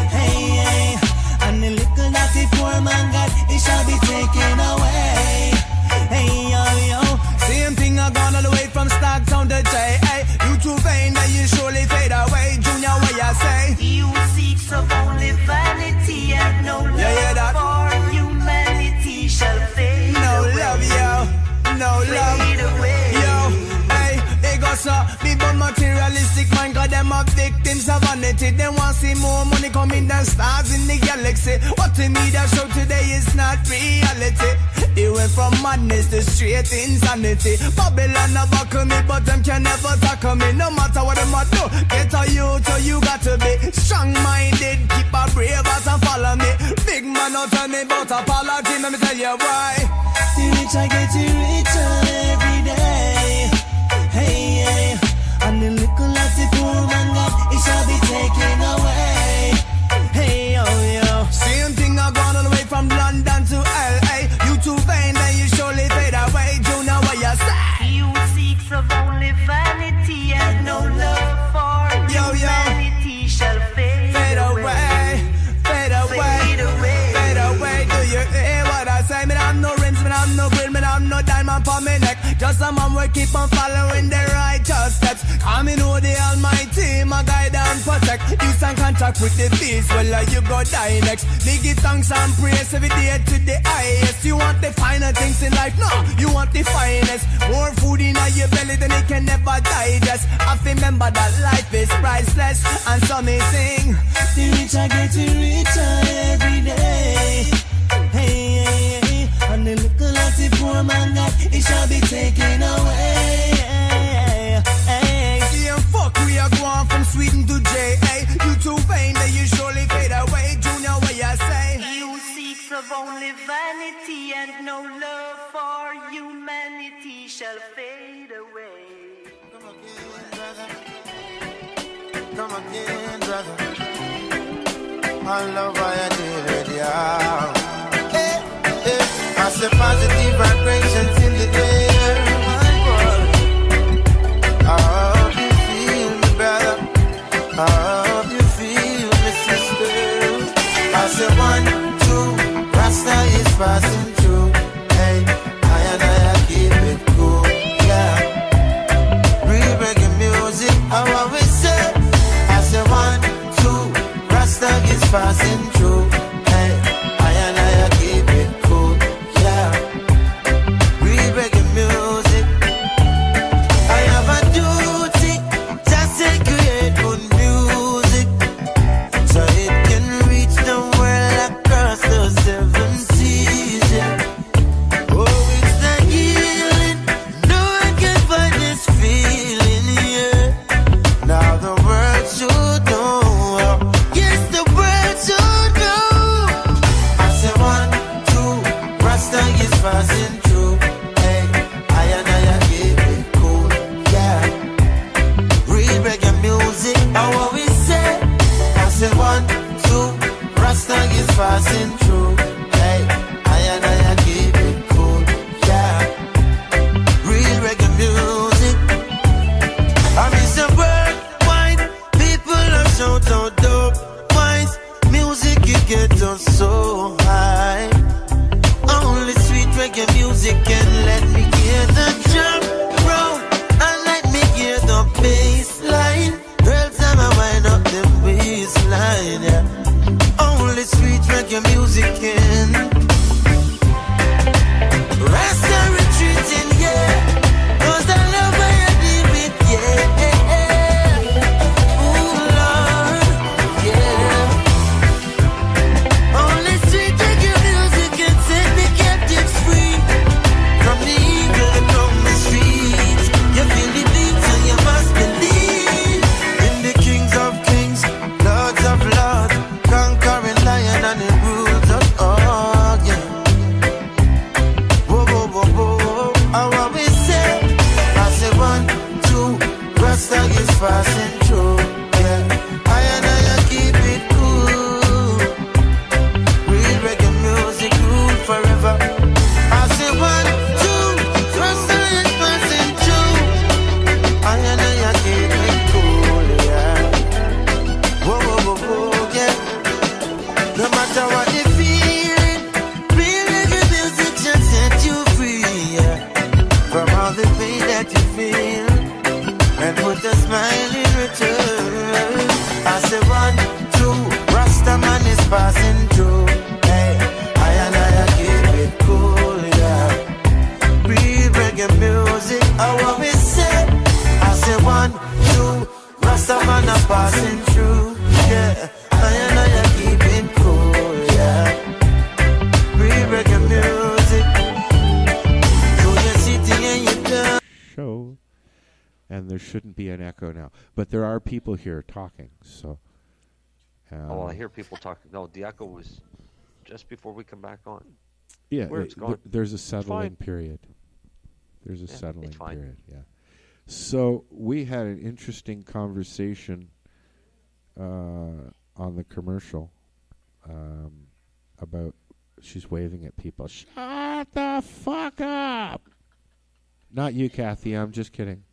Hey, hey. And the little that the poor man got, it shall be taken away. Hey, yo, yo. Same thing I gone all the way from Stockton to J. Hey, you too vain that you surely fade away. Junior, what you say? You seek of only vanity and no love for humanity shall fade away. No love, yo. No love. Fade away. Yo, hey, they go so people materialistic mind, got them are victims of vanity. They want to see more money coming than stars in the galaxy. What the media show today is not reality. They went from madness to straight insanity. Babylon never come me, but them can never tackle me. No matter what them a do, get a youth, so you got to be strong-minded. Keep a brave heart and follow me. Big man, don't tell me about apology. Let me tell you why. The rich are getting richer every day. Hey, hey. And the little that the poor man got, it shall be taken away. Hey, yo, yo. Same thing I gone all the way from London to LA. You too vain, then you surely fade away. Junior, what you say? You seek of only vanity and no love for humanity shall fade away. Fade away. Fade away. Fade away. Do you hear what I say? Me have no rims, me have no grill, me have no diamond for me neck. Just a man will keep on following the righteous steps. I me know the Almighty, my guide and protect. You stand contact with the beast, well, you go die next. They give thanks and praise every day to the highest. You want the finer things in life? No, you want the finest. More food in your belly than it can never digest. I remember that life is priceless. And so me sing, the rich are getting richer every day. Hey, hey, hey. And the little that the poor man got, it shall be taken away. Hey, hey. See and fuck, we are going from Sweden to J.A. You too vain that you surely fade away. Junior, what you say? You seek of only vanity and no love for humanity shall fade away. Come again, brother. I love how you did it, yeah. Hey, hey. I say positive vibrations in the air, my boy. I hope you feel me, brother. I hope you feel me, sister. I say 1, 2, Rasta is passing through. Hey, I keep it cool, yeah. Real reggae music, how I will say. I say 1, 2, Rasta is passing through. Hey, I keep it cool, yeah. Real reggae music. I have a duty just to create good music, so it can reach the world across the 7 seas. Yeah. Oh, it's so dope. Wise music, it gets us so high. Only sweet reggae music can let me hear the drum roll and let me hear the bass line. Girl, time I wind up the waistline, yeah. Only sweet reggae music can. Rasta retreating, yeah. 'Cause I love how you deal with, yeah. Ooh, Lord, yeah. Only sweet reggae music can set the captives free from the evil from the streets. You feel the beat, so you must believe in the kings of kings, lords of lords, conquering lion and the rules of all, yeah. Whoa, whoa, whoa, whoa. I always say, I say 1, 2, Rasta is passing through, yeah. I and I keep it cool. Real reggae music rule forever. I say 1, 2, Rasta is passing through. I and I keep it cool, yeah. Whoa, whoa, whoa, whoa, yeah. No matter what you feeling, real reggae music should set you free, yeah. From all the pain that you feel, and put a smile in return. I say 1, 2, Rasta man is passing through. Hey, I and I keep it cool, yeah. Real reggae music, I always say. I say 1, 2, Rasta man are passing through. Yeah, I and I keep it cool, yeah. Real reggae music. Through your city and your town. Show. And there shouldn't be an echo now. But there are people here talking, so. Oh, I hear people talking. No, the echo was just before we come back on. Yeah, Where it's gone. there's a It's settling fine. period. There's a Yeah, settling it's fine. period, yeah. So we had an interesting conversation on the commercial about, she's waving at people. Shut the fuck up! Not you, Kathy. I'm just kidding.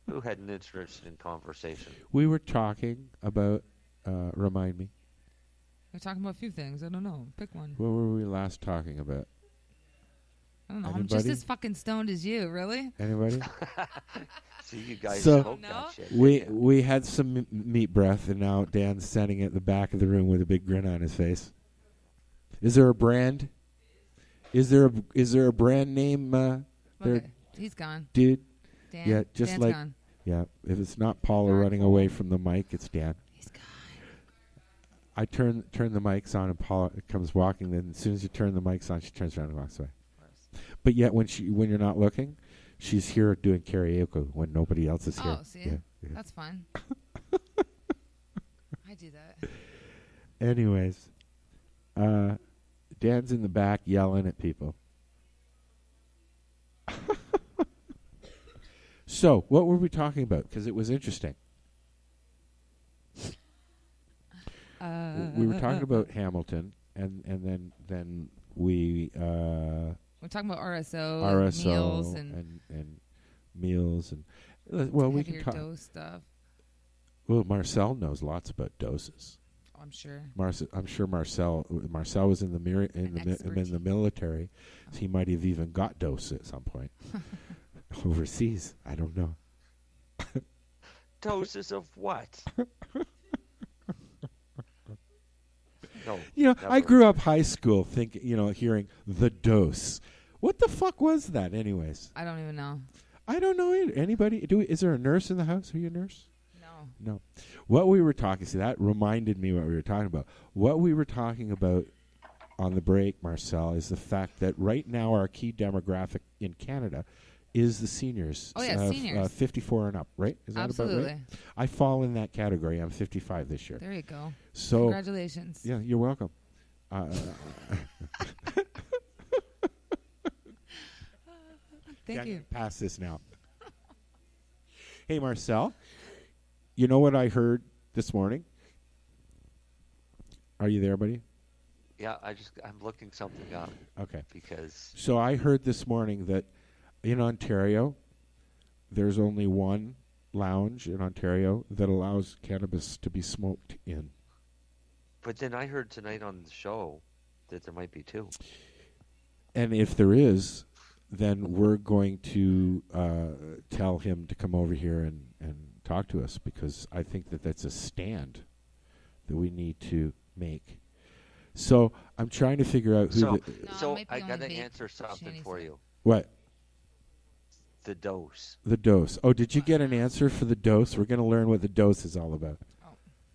Who had an interesting conversation? We were talking about, remind me, We're talking about a few things. I don't know. Pick one. what were we last talking about? I don't know. I'm Anybody? just as fucking stoned as you. Really? Anybody? See, you guys So smoke that shit. we had some meat breath, and now Dan's standing at the back of the room with a big grin on his face. Is there a brand? Is there a brand name? There, Okay. He's gone. dude. Dan. Yeah, just Dan's like gone. yeah. If it's not Paula running away from the mic, it's Dan. He's gone. I turn the mics on, and Paula comes walking. Then as soon as you turn the mics on, she turns around and walks away. But yet, when you're not looking, she's here doing karaoke when nobody else is here. Oh, see? Yeah, yeah. That's fun. I do that. Anyways, Dan's in the back yelling at people. So, what were we talking about? Because it was interesting. We were talking about Hamilton, and then we We're talking about RSO, RSO meals, and meals and well, we can heavier talk. dose stuff. Well, Marcel knows lots about doses. Oh, I'm sure. I'm sure Marcel was in the in the military, so he might have even got dose at some point overseas. I don't know. Doses of what? No. You know, never. I grew up high school thinking, hearing the dose. What the fuck was that, anyways? I don't even know. I don't know either. Anybody? Is there a nurse in the house? Are you a nurse? No. What we were talking, see, that reminded me what we were talking about. What we were talking about on the break, Marcel, is the fact that right now our key demographic in Canada is the seniors. Oh, yeah, seniors. 54 and up, right? Is that about Absolutely. right? I fall in that category. I'm 55 this year. There you go. So congratulations. Yeah, you're welcome. Thank you. Pass this now. Hey, Marcel. You know what I heard this morning? Are you there, buddy? Yeah, I'm looking something up. Okay. Because So I heard this morning that in Ontario, there's only one lounge in Ontario that allows cannabis to be smoked in. But then I heard tonight on the show that there might be 2. And if there is, then we're going to tell him to come over here and talk to us, because I think that that's a stand that we need to make. So I'm trying to figure out who. So I got to answer something for you. What? The dose. The dose. Oh, did you get an answer for the dose? We're going to learn what the dose is all about.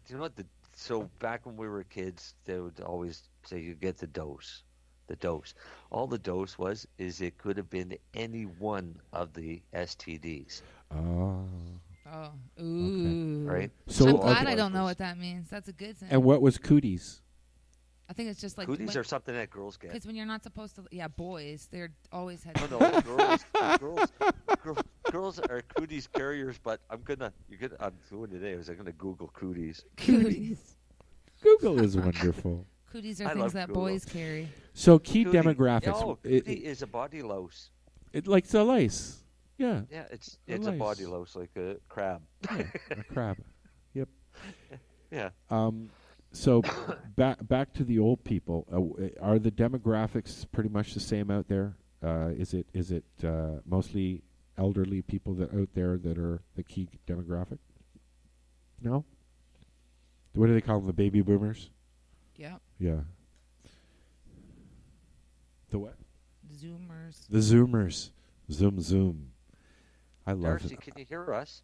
Do you know what so back when we were kids, they would always say you get the dose. The dose. All the dose is it could have been any one of the STDs. Oh. Oh. Ooh. Okay. Right? So I'm glad I don't know what that means. That's a good thing. And what was cooties? I think it's just like cooties are something that girls get. Because when you're not supposed to, boys, they're always had. No, girls are cooties carriers. But I'm doing today. I'm gonna Google cooties. Cooties. Google is wonderful. Cooties are things that boys carry. So key demographics. Cootie is a body louse. It like a lice. Yeah. Yeah, it's a body louse like a crab. Yeah, a crab. Yep. Yeah. So back to the old people. Are the demographics pretty much the same out there? Is it mostly elderly people that out there that are the key demographic? No. What do they call them? The baby boomers? Yeah. Yeah. The what? Zoomers. The Zoomers. Zoom. I love Darcy, it. can you hear us?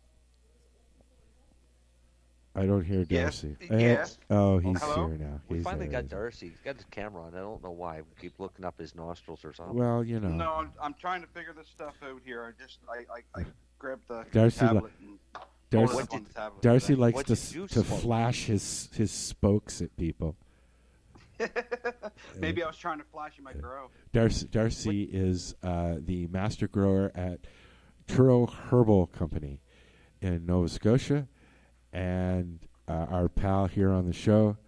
I don't hear Darcy. Yes. Oh, he's Hello? here now. We He's finally there. got Darcy. He's got his camera on. I don't know why. We keep looking up his nostrils or something. Well, you know. No, I'm trying to figure this stuff out here. I grabbed the Darcy tablet and Darcy, pulled it up on the tablet. Darcy likes What to did you to smoke? flash his spokes at people. Maybe I was trying to flash you my grow. Darcy is the master grower at Truro Herbal Company in Nova Scotia, and our pal here on the show.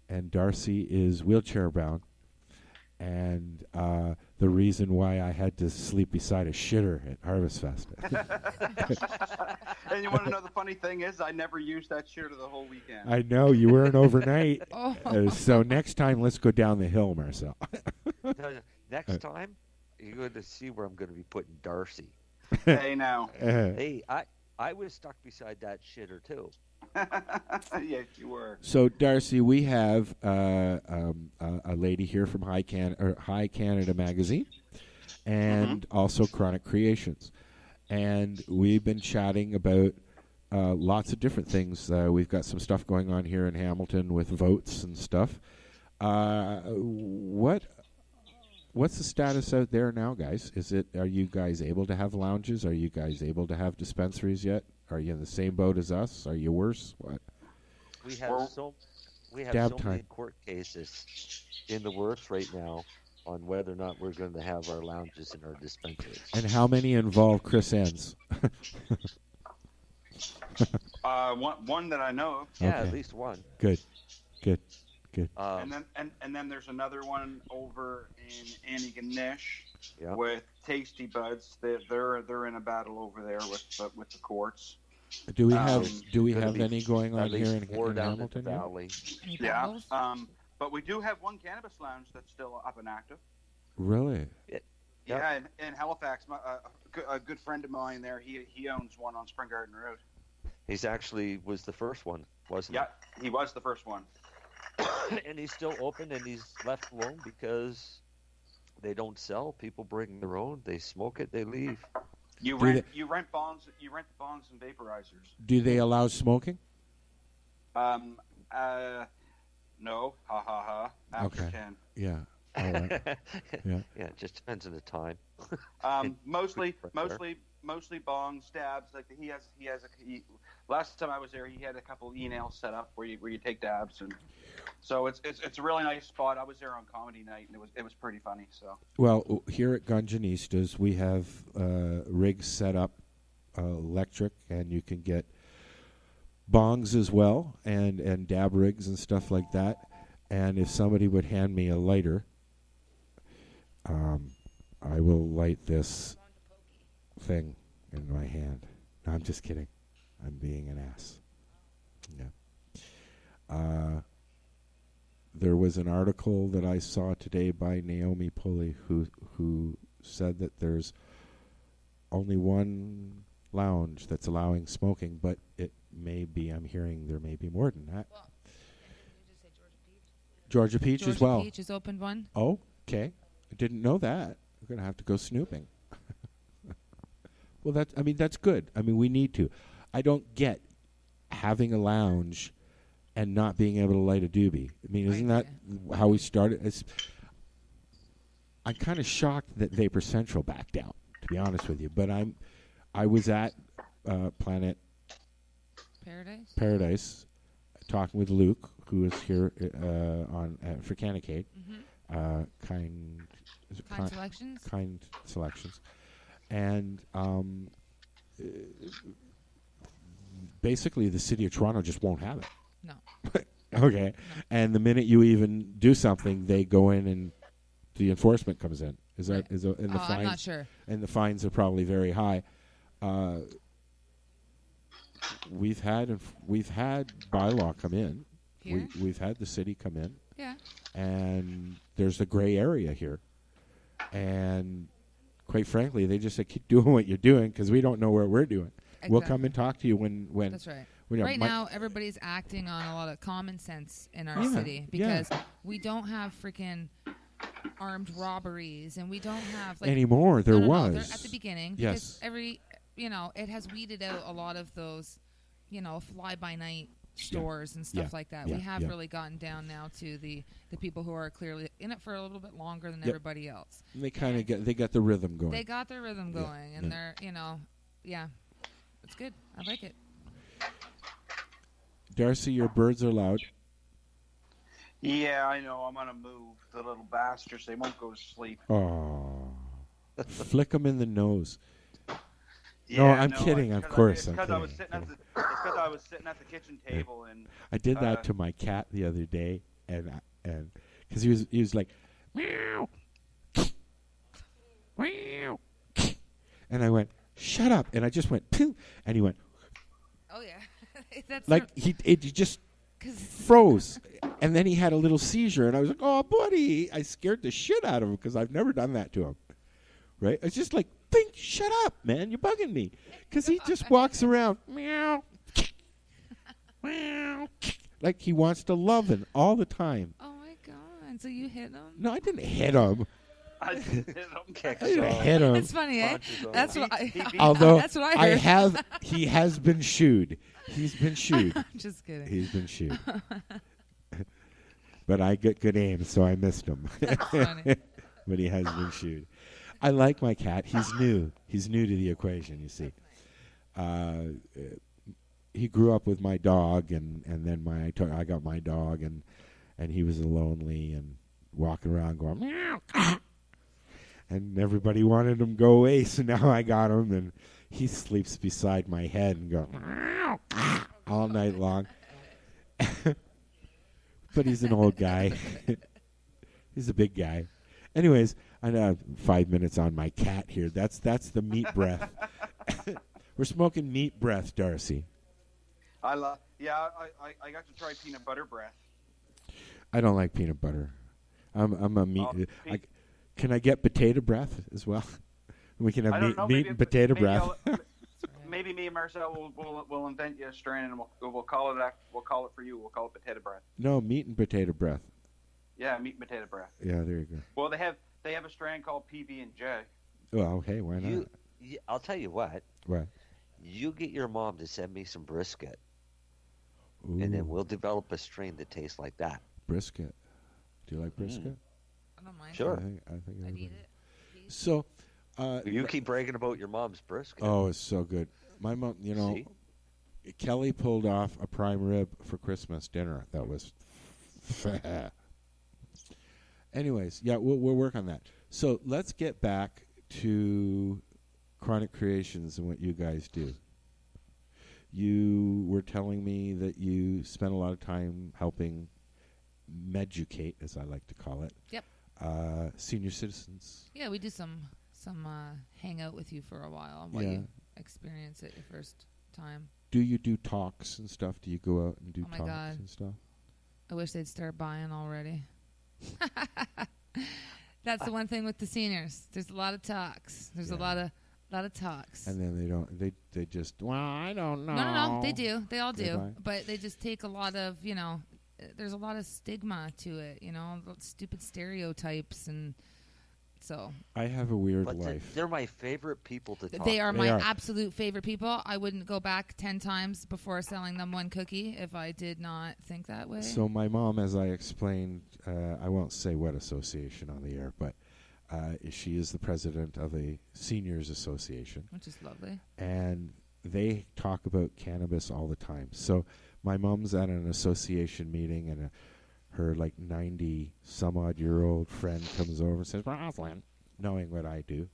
And Darcy is wheelchair bound, and the reason why I had to sleep beside a shitter at Harvest Fest. And you want to know the funny thing is, I never used that shitter the whole weekend. I know you weren't overnight. Oh. So next time, let's go down the hill, Marcel. Next time, you're going to see where I'm going to be putting Darcy. Hey, now. Hey, I was stuck beside that shitter, too. Yes, you were. So, Darcy, we have a lady here from High Canada Magazine, and also Chronic Creations. And we've been chatting about lots of different things. We've got some stuff going on here in Hamilton with votes and stuff. What's the status out there now, guys? Are you guys able to have lounges? Are you guys able to have dispensaries yet? Are you in the same boat as us? Are you worse? What? We have so many court cases in the works right now on whether or not we're going to have our lounges and our dispensaries. And how many involve Chris Enns? One that I know of. Yeah, Okay. at least one. Good. And then there's another one over in Ganjahnistas with Tasty Buds. They're in a battle over there with the courts. Do we have any going on here in Hamilton? Valley. Yeah. But we do have one cannabis lounge that's still up and active. Really? Yeah, in Halifax, a good friend of mine there. He owns one on Spring Garden Road. He's actually was the first one, wasn't he? Yeah, he was the first one. And he's still open, and he's left alone because they don't sell. People bring their own. They smoke it. They leave. You rent bongs. You rent bongs and vaporizers. Do they allow smoking? No. Ha ha ha. After Okay. 10. Yeah. All right. Yeah. Yeah. It just depends on the time. Mostly bongs, dabs. Like last time I was there, he had a couple e-nails set up where you take dabs, and so it's a really nice spot. I was there on comedy night, and it was pretty funny. So Well, here at Ganjahnistas, we have rigs set up, electric, and you can get bongs as well, and dab rigs and stuff like that. And if somebody would hand me a lighter, I will light this thing in my hand. No, I'm just kidding. I'm being an ass. Yeah. There was an article that I saw today by Naomi Pulley who said that there's only one lounge that's allowing smoking, but it may be, I'm hearing there may be more than that. Well, you just say Georgia Peach as well. Georgia Peach has opened one. Oh, okay. I didn't know that. We're going to have to go snooping. Well, that's good. I mean, we need to. I don't get having a lounge and not being able to light a doobie. I mean, isn't that how we started? I'm kind of shocked that Vapor Central backed out, to be honest with you. But I was at Planet Paradise talking with Luke, who is here for Canicade. Kind Selections. Kind Selections, and basically the city of Toronto just won't have it. No. Okay. No. And the minute you even do something, they go in and the enforcement comes in. Is that and the fines? I'm not sure. And the fines are probably very high. We've had bylaw come in. Here? We've had the city come in. Yeah. And there's a gray area here. And quite frankly, they just say, keep doing what you're doing because we don't know what we're doing. Exactly. We'll come and talk to you when. That's right. Right now, everybody's acting on a lot of common sense in our city because we don't have freaking armed robberies and we don't have anymore. There was at the beginning. Yes. Because it has weeded out a lot of those, fly by night stores and stuff like that. We have really gotten down now to the people who are clearly in it for a little bit longer than everybody else. And they kind of got the rhythm going. They got their rhythm going, and they're it's good. I like it. Darcy, your birds are loud. Yeah, I know. I'm gonna move the little bastards. They won't go to sleep. Oh, flick them in the nose. Yeah, no, I'm kidding. Of course, I'm kidding. It's because I was sitting at the kitchen table and I did that to my cat the other day, and because he was like, meow, meow, and I went, shut up, and I just went, pooh, and he went. Oh yeah, that's like he just froze, and then he had a little seizure, and I was like, "Oh, buddy!" I scared the shit out of him because I've never done that to him. Right? It's just like, "Think, shut up, man! You're bugging me," because he just walks around, meow, meow, like he wants to love it all the time. Oh my god! So you hit him? No, I didn't hit him. I didn't hit him. I didn't hit him. It's funny, eh? That's what I. Although that's what I heard. He has been shooed. He's been shooed. I'm just kidding. He's been shooed. But I get good aim, so I missed him. That's funny. But he has been shooed. I like my cat. He's new. He's new to the equation, you see. He grew up with my dog, and then I got my dog, and he was lonely and walking around going, meow. And everybody wanted him to go away, so now I got him, and he sleeps beside my head and goes all night long. But he's an old guy. He's a big guy. Anyways, I know 5 minutes on my cat here. That's the meat breath. We're smoking meat breath, Darcy. I got to try peanut butter breath. I don't like peanut butter. I'm a meat. Can I get potato breath as well? We can have meat and potato breath. Maybe me and Marcel will invent you a strain, and we'll call it for you. We'll call it potato breath. No, meat and potato breath. Yeah, meat and potato breath. Yeah, there you go. Well, they have a strain called PB&J. Well, okay, why not? I'll tell you what. What? You get your mom to send me some brisket, Ooh. and then we'll develop a strain that tastes like that. Brisket. Do you like brisket? I don't mind. Sure. I think I'd eat it. So, you keep bragging about your mom's brisket. Oh, it's so good. My mom, See? Kelly pulled off a prime rib for Christmas dinner. That was. Anyways, yeah, we'll work on that. So let's get back to Chronic Creations and what you guys do. You were telling me that you spent a lot of time helping meducate, as I like to call it. Yep. Senior citizens. Yeah, we do some hang out with you for a while. While you experience it your first time. do you do talks and stuff? Do you go out and do Oh my talks God. and stuff? I wish they'd start buying already. That's the one thing with the seniors. There's a lot of talks. There's a lot of talks. And then they don't. They just. Well, I don't know. No. They do. They all They do. buy. But they just take a lot of, there's a lot of stigma to it, stupid stereotypes. And so. I have a weird But life. they're my favorite people to talk They are to. my absolute favorite people. I wouldn't go back 10 times before selling them one cookie if I did not think that way. So my mom, as I explained, I won't say what association on the air, but she is the president of a seniors association. Which is lovely. And they talk about cannabis all the time. So my mom's at an association meeting, and her 90-some-odd-year-old friend comes over and says, Rosalind, knowing what I do,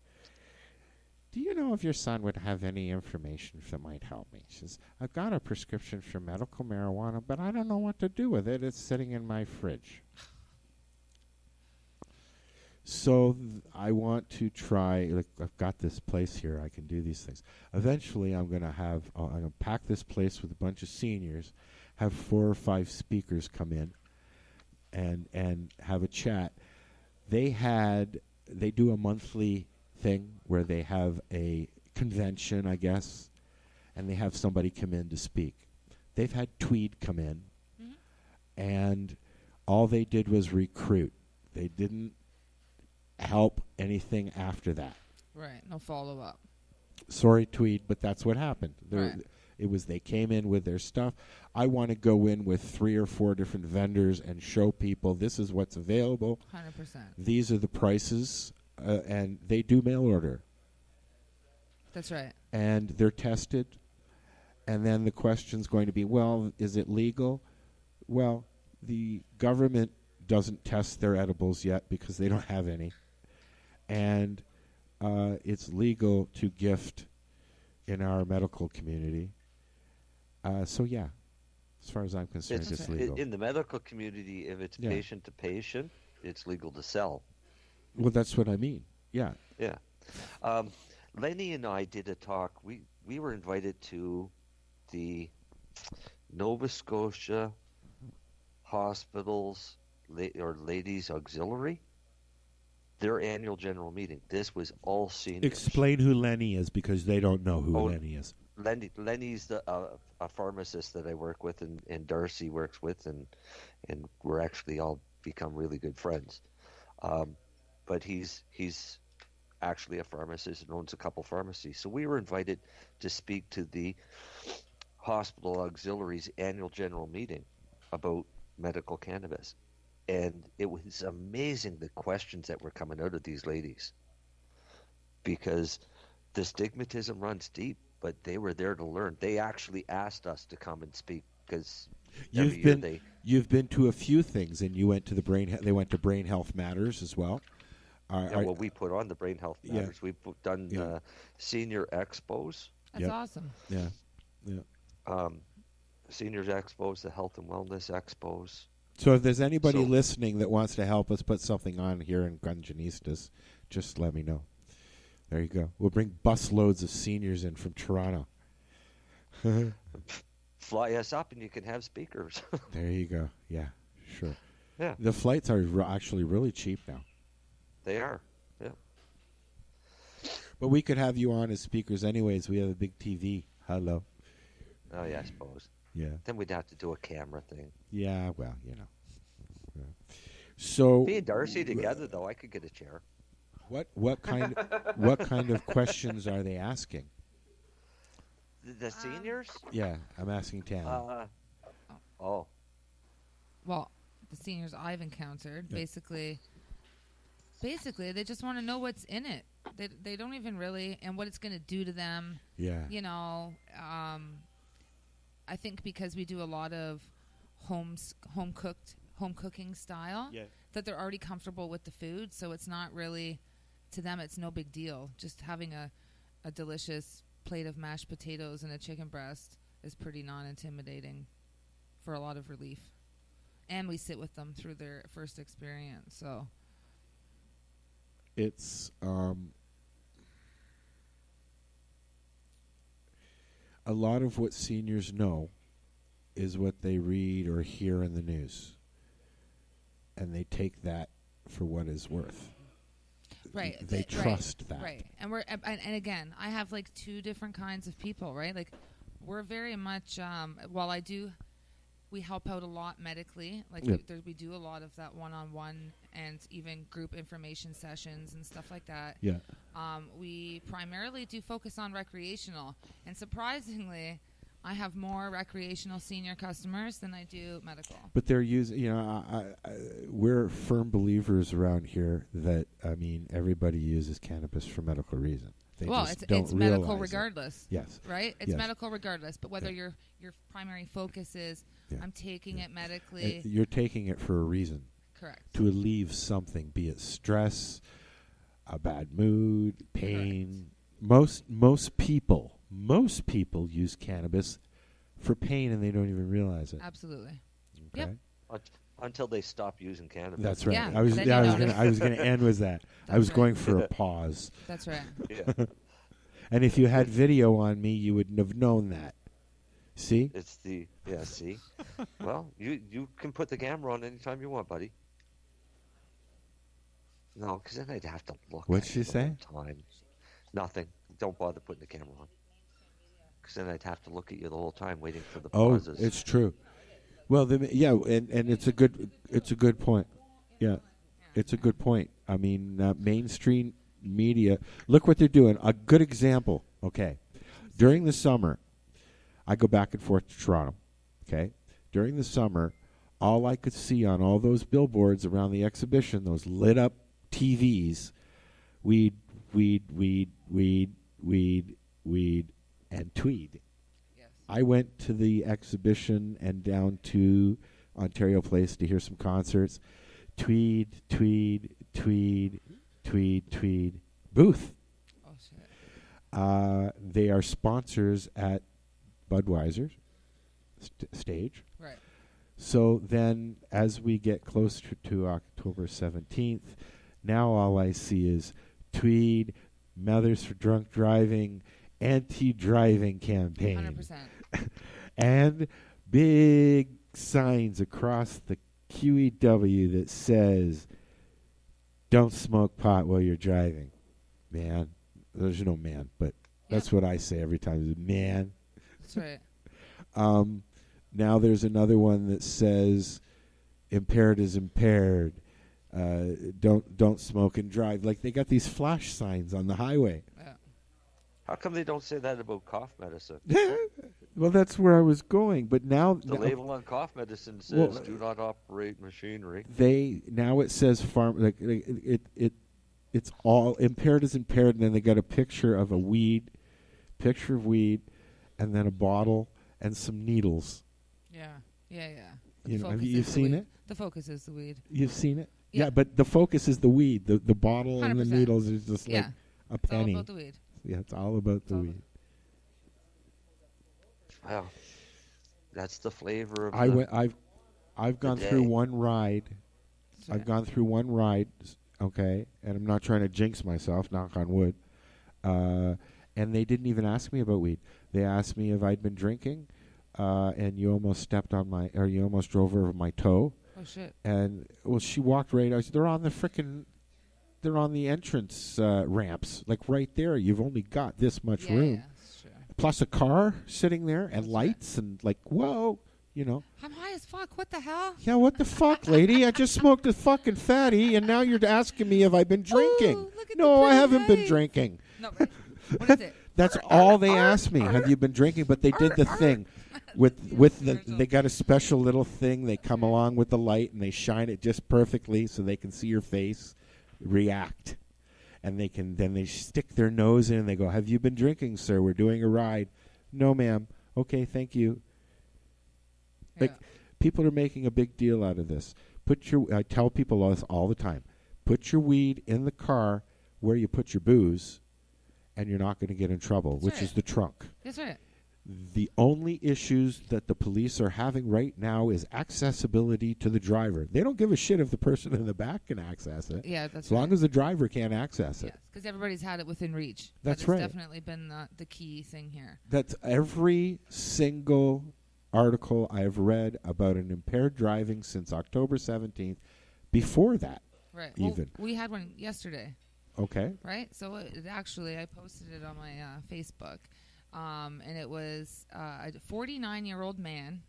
do you know if your son would have any information that might help me? She says, I've got a prescription for medical marijuana, but I don't know what to do with it. It's sitting in my fridge. So I want to try, I've got this place here, I can do these things. Eventually I'm going to pack this place with a bunch of seniors, have 4 or 5 speakers come in and have a chat. They do a monthly thing where they have a convention, I guess, and they have somebody come in to speak. They've had Tweed come in, and all they did was recruit. They didn't help anything after that. Right, no follow-up. Sorry, Tweed, but that's what happened. Right. It was they came in with their stuff. I want to go in with 3 or 4 different vendors and show people this is what's available. 100%. These are the prices, and they do mail order. That's right. And they're tested. And then the question's going to be, well, is it legal? Well, the government doesn't test their edibles yet because they don't have any. And it's legal to gift in our medical community. So, yeah, as far as I'm concerned, it's legal. In the medical community, if it's patient to patient, it's legal to sell. Well, that's what I mean. Yeah. Yeah. Lenny and I did a talk. We were invited to the Nova Scotia Hospitals or Ladies Auxiliary, their annual general meeting. This was all seniors. Explain who Lenny is, because they don't know who Lenny is. Lenny's a pharmacist that I work with, and Darcy works with, and we're actually all become really good friends. But he's actually a pharmacist and owns a couple pharmacies. So we were invited to speak to the hospital auxiliaries annual general meeting about medical cannabis. And it was amazing the questions that were coming out of these ladies, because the stigmatism runs deep, but they were there to learn. They actually asked us to come and speak, because you've been to a few things, and you went to they went to Brain Health Matters as well. We put on the Brain Health Matters. We've done senior expos. That's awesome. Yeah. Seniors expos, the health and wellness expos. So if there's anybody listening that wants to help us put something on here in Ganjahnistas, just let me know. There you go. We'll bring busloads of seniors in from Toronto. Fly us up and you can have speakers. There you go. Yeah, sure. Yeah. The flights are actually really cheap now. They are, yeah. But we could have you on as speakers anyways. We have a big TV. Hello. Oh, yeah, I suppose. Yeah. Then we'd have to do a camera thing. Yeah, well, Yeah. So me and Darcy together, though, I could get a chair. What kind of questions are they asking? The seniors? Yeah, I'm asking Tammi. Well, the seniors I've encountered, basically they just want to know what's in it. They don't even really, and what it's going to do to them. Yeah. I think because we do a lot of home cooking style, that they're already comfortable with the food, so it's not really, to them it's no big deal. Just having a delicious plate of mashed potatoes and a chicken breast is pretty non-intimidating for a lot of relief. And we sit with them through their first experience, so it's a lot of what seniors know is what they read or hear in the news. And they take that for what it's worth. Right. They trust that. Right. And and again, I have like two different kinds of people, right? Like we're very much while we help out a lot medically. Like we do a lot of that one-on-one and even group information sessions and stuff like that. Yeah. We primarily do focus on recreational, and surprisingly, I have more recreational senior customers than I do medical. But they're using, we're firm believers around here that, everybody uses cannabis for medical reason. They it's medical regardless. Yes. Right? It's yes. medical regardless. But whether your primary focus is, I'm taking it medically. You're taking it for a reason. Correct. To alleviate something, be it stress, a bad mood, pain. Correct. Most people use cannabis for pain and they don't even realize it. Absolutely. Okay. Yep. Until they stop using cannabis. That's right. Yeah, I was going to end with that. I was going for a pause. That's right. Yeah. And if you had video on me, you wouldn't have known that. See? It's see. Well, you can put the camera on anytime you want, buddy. No, because then I'd have to look. What'd she say? Time. Nothing. Don't bother putting the camera on. Because then I'd have to look at you the whole time waiting for the pauses. Oh, it's true. Well, and it's a good point. Yeah, it's a good point. I mean, mainstream media. Look what they're doing. A good example. Okay, during the summer, I go back and forth to Toronto. Okay, during the summer, all I could see on all those billboards around the exhibition, those lit up TVs, weed, and tweed. Yes. I went to the exhibition and down to Ontario Place to hear some concerts. Tweed, booth. Oh, shit. They are sponsors at Budweiser stage. Right. So then as we get closer to October 17th, now all I see is tweed, Mothers for Drunk Driving, anti-driving campaign. 100%. And big signs across the QEW that says, don't smoke pot while you're driving. Man. There's no man, but that's what I say every time. Man. That's right. Now there's another one that says, impaired is impaired. Don't smoke and drive. Like they got these flash signs on the highway. Yeah. How come they don't say that about cough medicine? Well, that's where I was going. But now the label on cough medicine says, well, "Do not operate machinery." Now it says farm. Like it's all impaired is impaired, and then they got a picture of weed, and then a bottle and some needles. Yeah. You know, have you seen it? The focus is the weed. You've seen it? Yeah, but the focus is the weed. The bottle 100%. And the needles is just like a penny. It's all about the weed. Yeah, it's all about the weed. Wow, that's the flavor of. I've gone through one ride. I've gone through one ride. Okay, and I'm not trying to jinx myself. Knock on wood. And they didn't even ask me about weed. They asked me if I'd been drinking, and you almost you almost drove over my toe. Oh shit! And she walked right. They're on the entrance ramps, like right there. You've only got this much room. Yeah, sure. Plus a car sitting there and lights and like, whoa, you know. I'm high as fuck. What the hell? Yeah, what the fuck, lady? I just smoked a fucking fatty, and now you're asking me if I've been drinking. Ooh, look at no, the I haven't pretty been drinking. No, right. What is it? That's all they asked me. Have you been drinking? But they did the thing they got a special little thing. They come along with the light and they shine it just perfectly so they can see your face react. And they stick their nose in and they go, "Have you been drinking, sir? We're doing a ride." "No, ma'am." "Okay, thank you." Like people are making a big deal out of this. I tell people this all the time. Put your weed in the car where you put your booze, and you're not going to get in trouble, which is the trunk. That's right. The only issues that the police are having right now is accessibility to the driver. They don't give a shit if the person in the back can access it. Yeah, that's as long as the driver can't access it. Yes, because everybody's had it within reach. That's It's right. definitely been the key thing here. That's every single article I've read about an impaired driving since October 17th. Before that, Right. even. Well, we had one yesterday. Okay. Right? So it actually, I posted it on my Facebook. And it was a 49-year-old man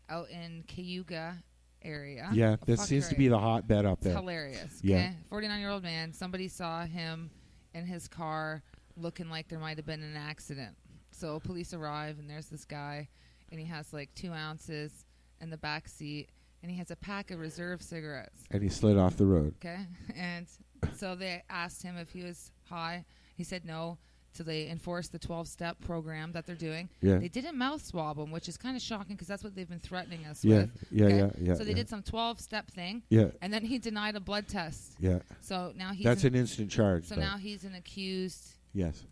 out in Cayuga area. Yeah, this seems to be the hotbed up there. It's hilarious. Yeah. Okay? 49-year-old man. Somebody saw him in his car looking like there might have been an accident. So police arrive, and there's this guy, and he has like 2 ounces in the back seat, and he has a pack of reserve cigarettes. And he slid off the road. Okay. And so they asked him if he was high. He said no. So they enforced the 12-step program that they're doing. Yeah. They didn't mouth swab him, which is kind of shocking because that's what they've been threatening us Yeah, with. yeah, okay? yeah. So they did some 12-step thing. Yeah. And then he denied a blood test. Yeah. So now he's That's an instant charge. So though. now he's an accused. Yes.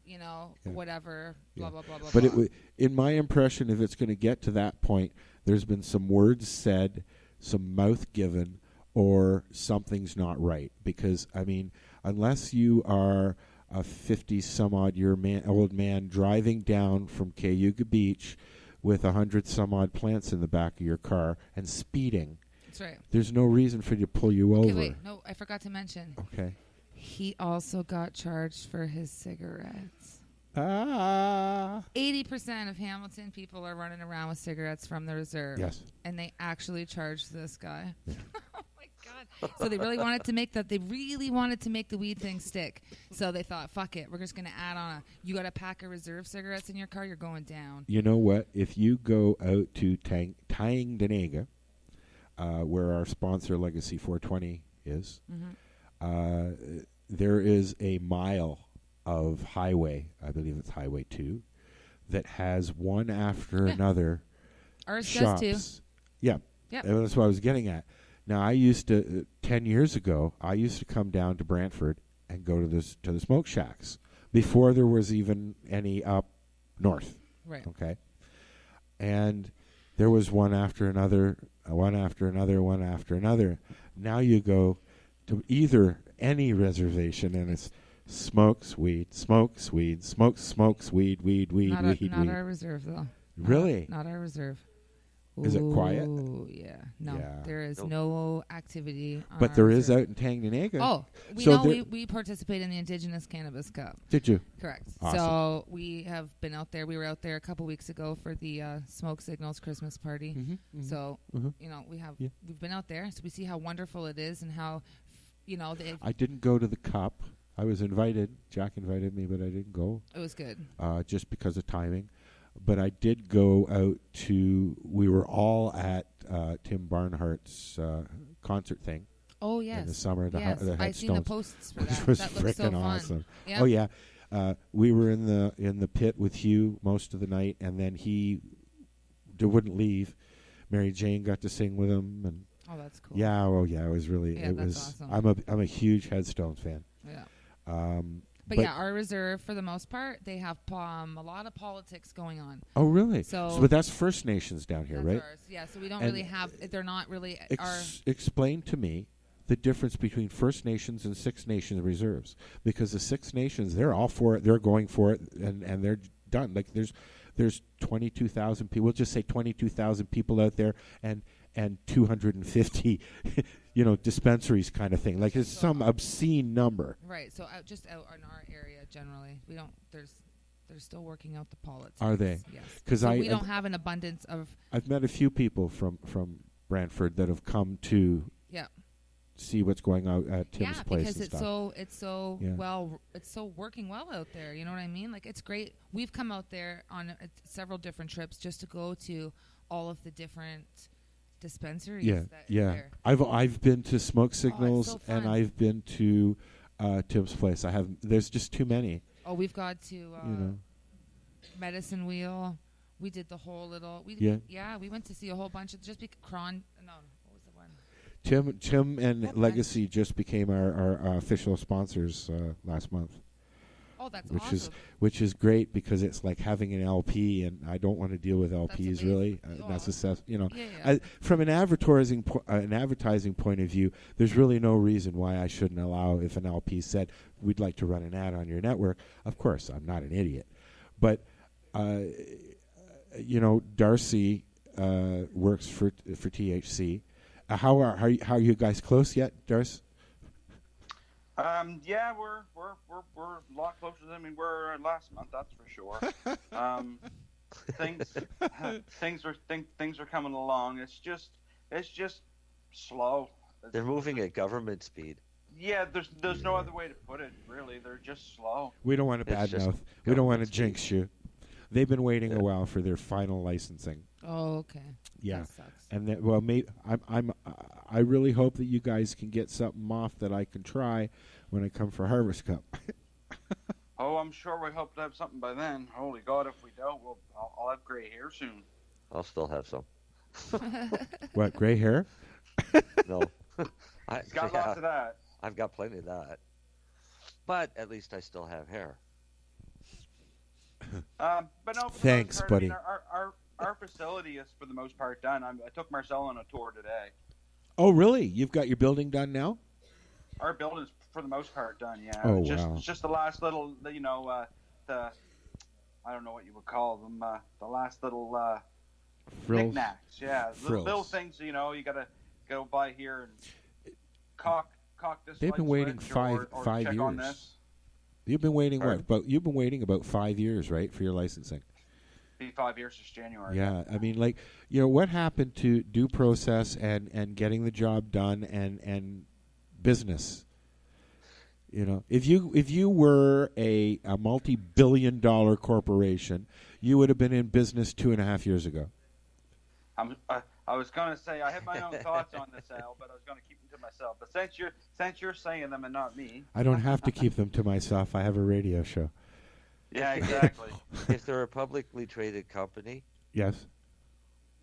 You know, Yeah. whatever. Blah blah blah blah. But blah. in my impression, if it's going to get to that point, there's been some words said, some mouth given, or something's not right. Because I mean, unless you are a 50-some-odd-year-old man driving down from Cayuga Beach with 100-some-odd plants in the back of your car and speeding. That's right. There's no reason for you to pull you over. Wait. No, I forgot to mention. Okay. He also got charged for his cigarettes. 80% of Hamilton people are running around with cigarettes from the reserve. Yes. And they actually charged this guy. Oh my God. So they really wanted to make the weed thing stick. So they thought, fuck it, we're just gonna add on you got a pack of reserve cigarettes in your car, you're going down. You know what? If you go out to Ganjahnistas, where our sponsor Legacy 420 is, there is a mile of highway, I believe it's Highway 2, that has one after another Ours shops. does too. Yeah. Yep. And that's what I was getting at. Now, I used to, 10 years ago, I used to come down to Brantford and go to the smoke shacks before there was even any up north. Right. Okay. And there was one after another, one after another, one after another. Now you go to either any reservation and it's smokes weed, smokes weed, smokes weed, weed. Not our reserve though. Really? Not our reserve. Is it quiet? Oh yeah. No, Yeah. there is no activity. On But our there is reserve. out in Ganjahnistas. Oh, we participate in the Indigenous Cannabis Cup. Did you? Correct. Awesome. So we have been out there. We were out there a couple weeks ago for the Smoke Signals Christmas party. So you know we've been out there, so we see how wonderful it is and how I didn't go to the cup. I was invited. Jack invited me, but I didn't go. It was good. Just because of timing. But I did go out to, we were all at Tim Barnhart's concert thing. Oh, yes. In the summer. The yes. the I've seen the posts for that. Which was that looks so freaking fun. awesome. Yep. Oh, yeah. We were in the pit with Hugh most of the night, and then he wouldn't leave. Mary Jane got to sing with him. And oh, that's cool. Yeah, well, yeah, it was really, Yeah, it that's was, awesome. I'm a huge Headstones fan. Yeah. But yeah, our reserve, for the most part, they have a lot of politics going on. Oh, really? So but that's First Nations down here, that's right? ours. Yeah, so we don't And really have, they're not really our... Explain to me the difference between First Nations and Six Nations reserves. Because the Six Nations, they're all for it, they're going for it, and they're done. Like, there's 22,000 people, we'll just say 22,000 people out there, and 250 dispensaries kind of thing. Like, it's some obscene number. Right, so just out in our area generally, we don't, they're still working out the politics. Are they? Yes. 'Cause so we don't have an abundance of... I've met a few people from Brantford that have come to see what's going on at Tim's place because and stuff. it's so working well out there. You know what I mean? Like, it's great. We've come out there on several different trips just to go to all of the different dispensaries. There. I've been to Smoke Signals so and fun. I've been to Tim's place. There's just too many. Oh, we've got to Medicine Wheel. We did the whole little. We went to see a whole bunch of what was the one? Tim and Legacy just became our official sponsors last month. Oh, that's which awesome. which is great because it's like having an LP, and I don't want to deal with LPs really. From an advertising point of view, there's really no reason why I shouldn't allow if an LP said we'd like to run an ad on your network. Of course, I'm not an idiot, but Darcy works for THC. How are you guys close yet, Darcy? Yeah, we're a lot closer than we were last month. That's for sure. Things are coming along. It's just slow. They're moving at government speed. Yeah, there's no other way to put it. Really, they're just slow. We don't want to badmouth. We don't want to jinx you. They've been waiting a while for their final licensing. Oh, okay. Yeah, that sucks. And that, well, I really hope that you guys can get something off that I can try when I come for Harvest Cup. Oh, I'm sure we hope to have something by then. Holy God, if we don't, I'll have gray hair soon. I'll still have some. What, gray hair? No. It's got lots of that. I've got plenty of that. But at least I still have hair. But no. Thanks, part, buddy. I mean, our facility is for the most part done. I took Marcel on a tour today. Oh, really? You've got your building done now? Our building's for the most part done. Yeah. Oh, wow. It's just the last little, the I don't know what you would call them. The last little knickknacks. Yeah. Little things. You gotta go by here and cock this. They've been waiting or five check years. On this. You've been waiting Pardon? You've been waiting about 5 years, right, for your licensing? Be 5 years this January. Yeah, I mean, what happened to due process and getting the job done and business? If you were a multi-billion-dollar corporation, you would have been in business 2.5 years ago. I was going to say I had my own thoughts on this, Al, but I was going to keep them to myself. But since you're saying them and not me, I don't have to keep them to myself. I have a radio show. Yeah, exactly. If they're a publicly traded company, yes,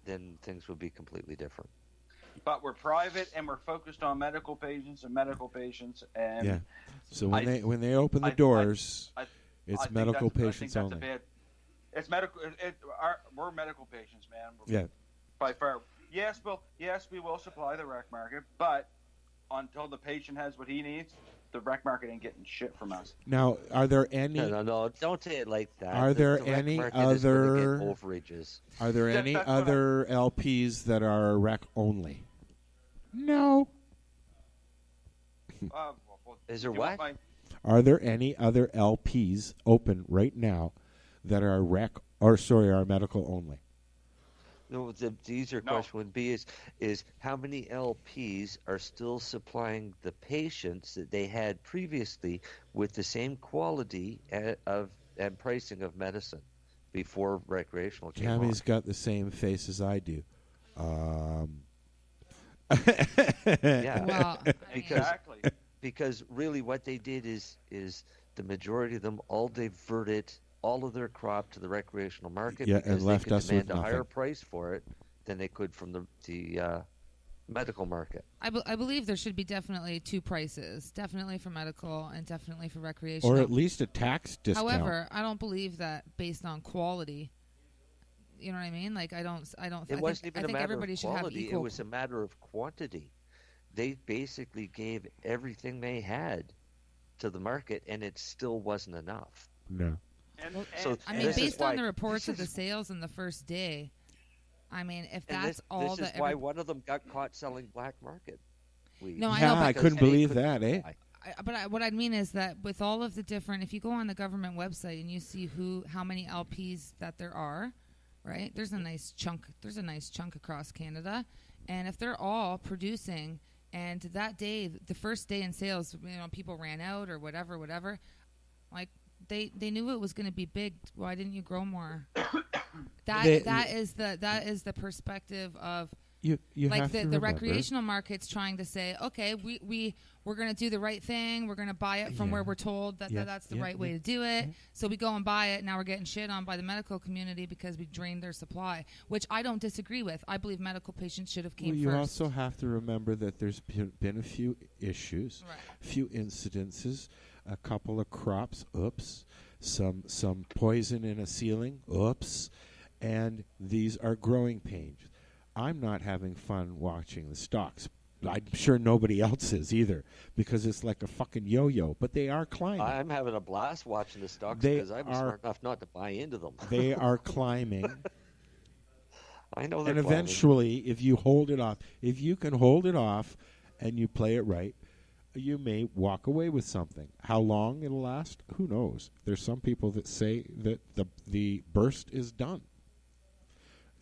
then things would be completely different. But we're private and we're focused on medical patients and yeah. So when they open the doors, it's medical patients only. It's medical. We're medical patients, man. Yeah. By far. Yes, we will supply the rec market, but until the patient has what he needs, the rec market ain't getting shit from us. Now, are there any? No, don't say it like that. Are there any other overages? Are there any other LPs that are rec only? No. Is there what? Are there any other LPs open right now that are are medical only? No, the easier question would be is how many LPs are still supplying the patients that they had previously with the same quality and pricing of medicine before recreational came on? Tammy's got the same face as I do. Yeah, well, exactly. Because really what they did is the majority of them all diverted all of their crop to the recreational market because and left they could us demand with a higher nothing. price for it than they could from the medical market. I believe there should be definitely two prices, definitely for medical and definitely for recreational. Or at least a tax discount. However, I don't believe that based on quality. You know what I mean? Like I don't. It wasn't even a matter everybody of should have quality. equal. It was a matter of quantity. They basically gave everything they had to the market, and it still wasn't enough. No. So I mean, based on the reports of the sales in the first day, I mean, if that's all this is why one of them got caught selling black market weed. No, I know, but I couldn't believe that, eh? What I mean is that with all of the different, if you go on the government website and you see how many LPs that there are, right? There's a nice chunk. There's a nice chunk across Canada, and if they're all producing, and that day, the first day in sales, people ran out or whatever, like. They knew it was going to be big. Why didn't you grow more? That is the perspective of you like have to the remember. recreational market's trying to say, okay, we're going to do the right thing. We're going to buy it from where we're told that's the right way to do it. So we go and buy it. Now we're getting shit on by the medical community because we drained their supply, which I don't disagree with. I believe medical patients should have came you first. also have to remember that there's been a few issues, few incidences. a couple of crops. Oops. Some poison in a ceiling. Oops. And these are growing pains. I'm not having fun watching the stocks. I'm sure nobody else is either, because it's like a fucking yo-yo. But they are climbing. I'm having a blast watching the stocks They because I was smart enough not to buy into them. They are climbing. I know they're And climbing. eventually, if you hold it off, if you can hold it off and you play it right, you may walk away with something. How long it'll last, who knows? There's some people that say that the burst is done.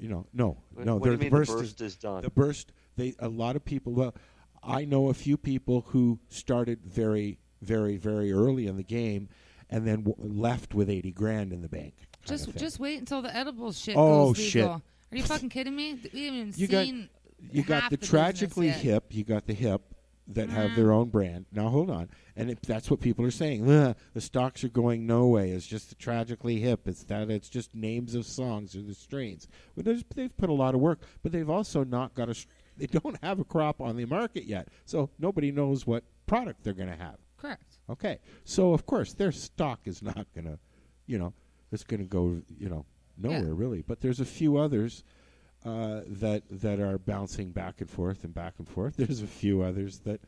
No. What do you mean the burst is done? The burst. A lot of people. Well, I know a few people who started very, very, very early in the game, and then left with $80,000 in the bank. Just wait until the edibles shit Oh, goes legal. shit. Are you fucking kidding me? We haven't even seen. You got half the business tragically yet. hip. You got the hip that have their own brand. Now hold on, and that's what people are saying. The stocks are going no way. It's just the tragically hip. It's just names of songs or the strains. But they've put a lot of work, but they've also not got they don't have a crop on the market yet, so nobody knows what product they're going to have. Correct. Okay, so of course their stock is not going to, it's going to go, nowhere really. But there's a few others that are bouncing back and forth and back and forth. There's a few others that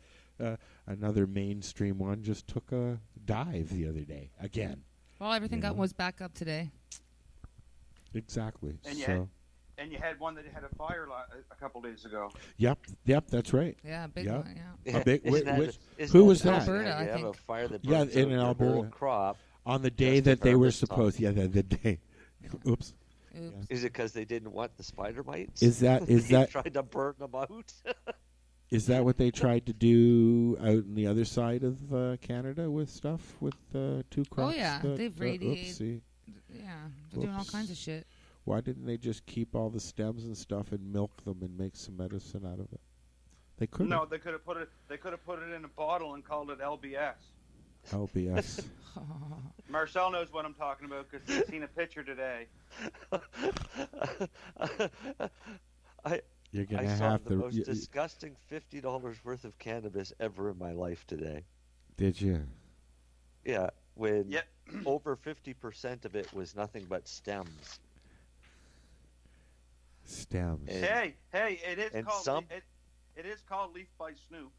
another mainstream one just took a dive the other day again. Well, everything was back up today. Exactly. And you had one that had a fire a couple days ago. Yep, that's right. Yeah, big one. A big, Isn't who that was that? Alberta, I you have think. a fire that burns in out your Alberta. whole crop On the day just to that they were harvest supposed. stuff. The day. Oops. Is it because they didn't want the spider mites? Is that They tried to burn them out? Is that what they tried to do out on the other side of Canada with stuff with 2 crops? Oh yeah, they've radiated. Oopsie. Yeah, they're doing all kinds of shit. Why didn't they just keep all the stems and stuff and milk them and make some medicine out of it? They could. No, they could have put it. They could have put it in a bottle and called it LBS. LBS. Marcel knows what I'm talking about because he's seen a picture today. You're gonna I saw have the to. most disgusting $50 worth of cannabis ever in my life today. Did you? Yeah, when over 50% of it was nothing but stems. Stems. Hey, it is and called some- it is called Leaf by Snoop.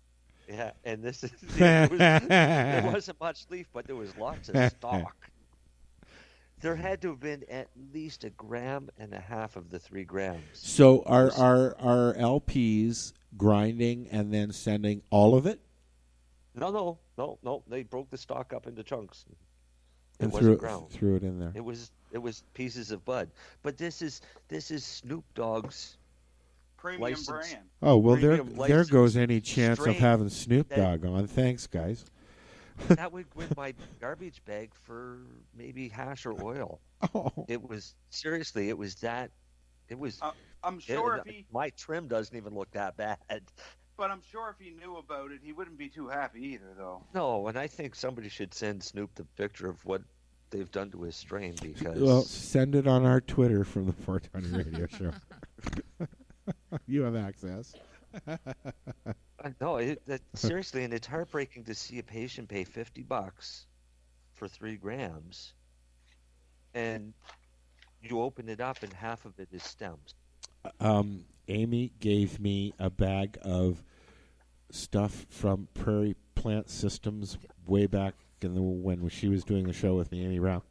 Yeah, and this is there wasn't much leaf, but there was lots of stalk. There had to have been at least 1.5 grams of the 3 grams. So are LPs grinding and then sending all of it? No. They broke the stalk up into chunks. And wasn't ground. threw it in there. It was pieces of bud. But this is Snoop Dogg's premium brand. Oh well, there licensed goes any chance strain of having Snoop that- Dogg on. Thanks, guys. That would win my garbage bag for maybe hash or oil. Oh. It was seriously. It was that. It was. I'm sure if my trim doesn't even look that bad. But I'm sure if he knew about it, he wouldn't be too happy either, though. No, and I think somebody should send Snoop the picture of what they've done to his strain because. Well, send it on our Twitter from the 420 Radio Show. You have access. No, seriously, and it's heartbreaking to see a patient pay $50 for 3 grams, and you open it up and half of it is stems. Amy gave me a bag of stuff from Prairie Plant Systems way back when she was doing the show with me, Amy Brown.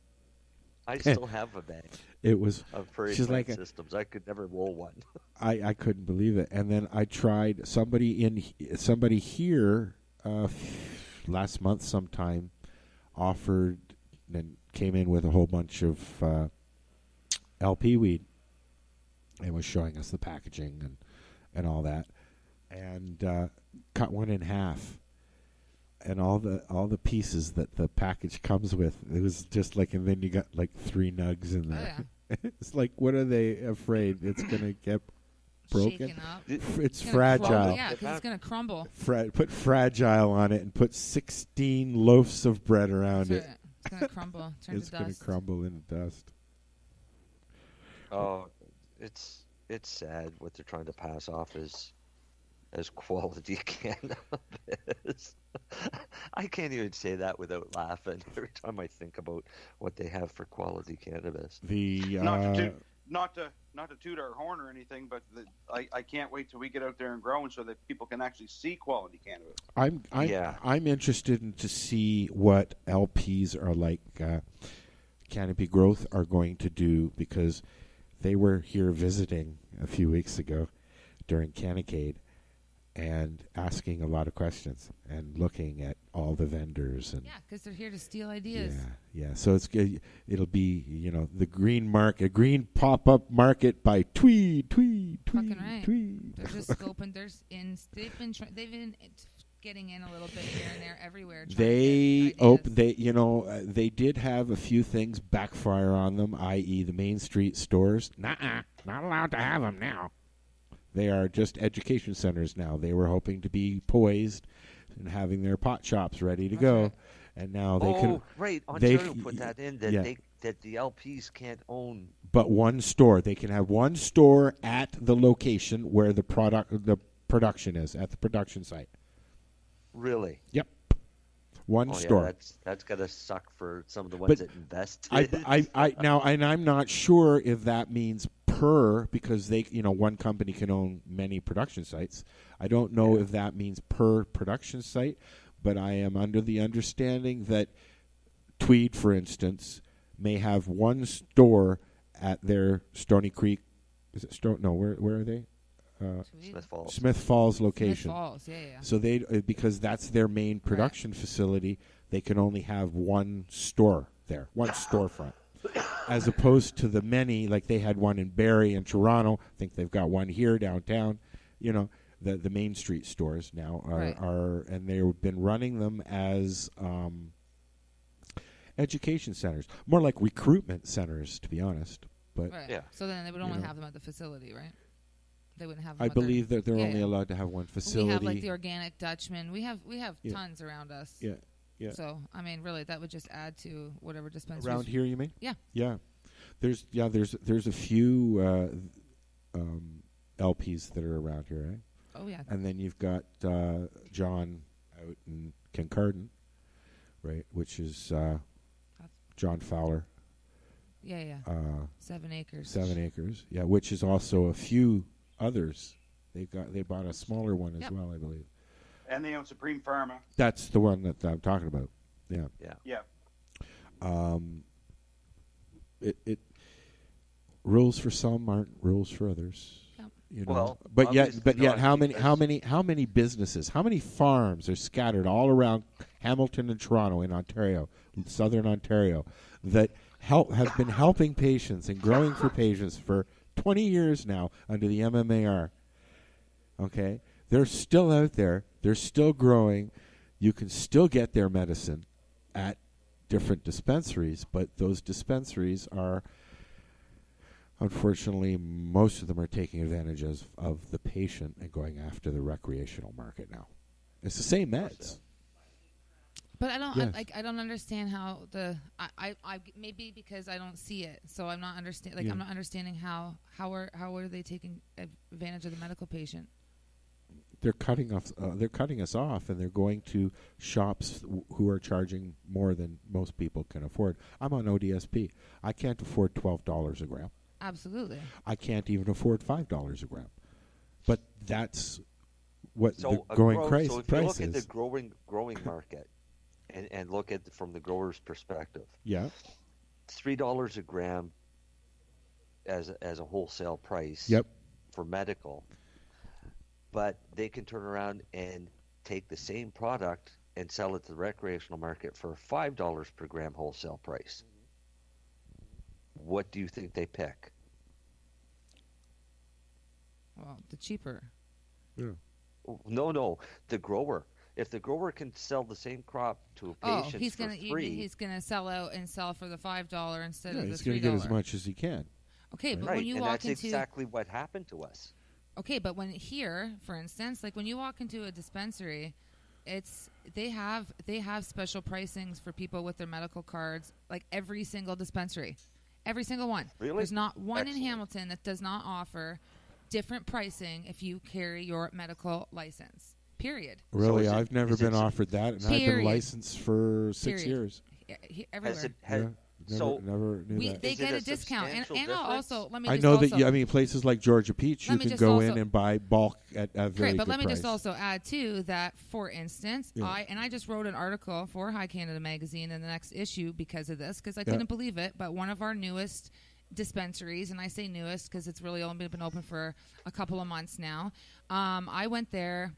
I still have a bag. It was. Of Prairie she's Plant like Systems. I could never roll one. I couldn't believe it, and then I tried somebody here last month sometime offered and came in with a whole bunch of LP weed and was showing us the packaging and all that, and cut one in half. And all the pieces that the package comes with, it was just like, and then you got like 3 nugs in there. Oh, yeah. It's like, what are they afraid it's gonna get broken? Shaken up. It's gonna fragile. crumble. Yeah, because it's gonna crumble. Put fragile on it and put 16 loaves of bread around it. It's gonna crumble. Turn it's to dust. gonna crumble into dust. Oh, it's sad what they're trying to pass off as as quality cannabis. I can't even say that without laughing every time I think about what they have for quality cannabis. Not to toot our horn or anything, but I can't wait till we get out there and grow, and so that people can actually see quality cannabis. I'm interested to see what LPs are like. Canopy Growth are going to do, because they were here visiting a few weeks ago during Canacade and asking a lot of questions and looking at all the vendors. And because they're here to steal ideas. Yeah. So it's good. It'll be, the green market, green pop-up market by Tweed. Fucking right. Tweed. They're just scoping. They've been getting in a little bit here and there everywhere. They did have a few things backfire on them, i.e. the Main Street stores. Not allowed to have them now. They are just education centers now. They were hoping to be poised and having their pot shops ready to go, and now they can. Right, Ontario put that in that the LPs can't own. But one store, they can have one store at the location where the production is, at the production site. Really? Yep. One store. Yeah, that's gotta suck for some of the ones that invest. I'm not sure if that means because they, one company can own many production sites. I don't know if that means per production site, but I am under the understanding that Tweed, for instance, may have one store at their Stony Creek. Is it where are they? Smith Falls location. Smith Falls, yeah. So they, because that's their main production facility, they can only have one store there, one storefront, as opposed to the many, like they had one in Barrie and Toronto. I think they've got one here downtown. The Main Street stores now are, and they've been running them as education centers, more like recruitment centers, to be honest. But so then they would only have them at the facility, right? They wouldn't have. I believe that they're only allowed to have one facility. We have like the Organic Dutchman. We have tons around us. Yeah. So I mean, really, that would just add to whatever dispensaries around here. You mean? Yeah. Yeah. There's a few LPs that are around here, eh? Oh yeah. And then you've got John out in Kincardine, right? Which is John Fowler. Yeah. 7 acres. 7 acres. Yeah, which is also a few others. They bought a smaller one as well, I believe. And they own Supreme Pharma. That's the one that I'm talking about. Yeah. It rules for some aren't rules for others. Well, but yet how many businesses, how many farms are scattered all around Hamilton and Toronto in Ontario, southern Ontario, that have been helping patients and growing for patients for 20 years now under the MMAR. Okay? They're still out there. They're still growing. You can still get their medicine at different dispensaries, but those dispensaries are, unfortunately, most of them are taking advantage of the patient and going after the recreational market now. It's the same meds. But I don't Yes. I don't understand how I maybe because I don't see it, so I'm not I'm not understanding how are they taking advantage of the medical patient. They're cutting us off, and they're going to shops who are charging more than most people can afford. I'm on ODSP. I can't afford $12 a gram. Absolutely. I can't even afford $5 a gram. But that's what So the going price So if you look is. at the growing market and look at from the grower's perspective, Yeah. $3 a gram as a wholesale price. Yep. For medical, but they can turn around and take the same product and sell it to the recreational market for $5 per gram wholesale price. What do you think they pick? Well, the cheaper. Yeah. No, the grower. If the grower can sell the same crop to a patient he's for gonna free, he's gonna sell out and sell for the $5 instead Yeah, of the $3. he's going to get as much as he can. Okay, but right, when you and walk that's into exactly what happened to us. Okay, but when here, for instance, like when you walk into a dispensary, they have special pricings for people with their medical cards, like every single dispensary. Every single one. Really? There's not one Excellent. in Hamilton that does not offer different pricing if you carry your medical license. Period. Really, I've never been offered that, and I've been licensed for 6 years. Everywhere. Never knew that. They get a discount, and I'll also let me. I know that. I mean, places like Georgia Peach, you can go in and buy bulk at a very good price. But let me just also add too that, for instance, I just wrote an article for High Canada magazine in the next issue because of this, because I couldn't believe it. But one of our newest dispensaries, and I say newest because it's really only been open for a couple of months now. I went there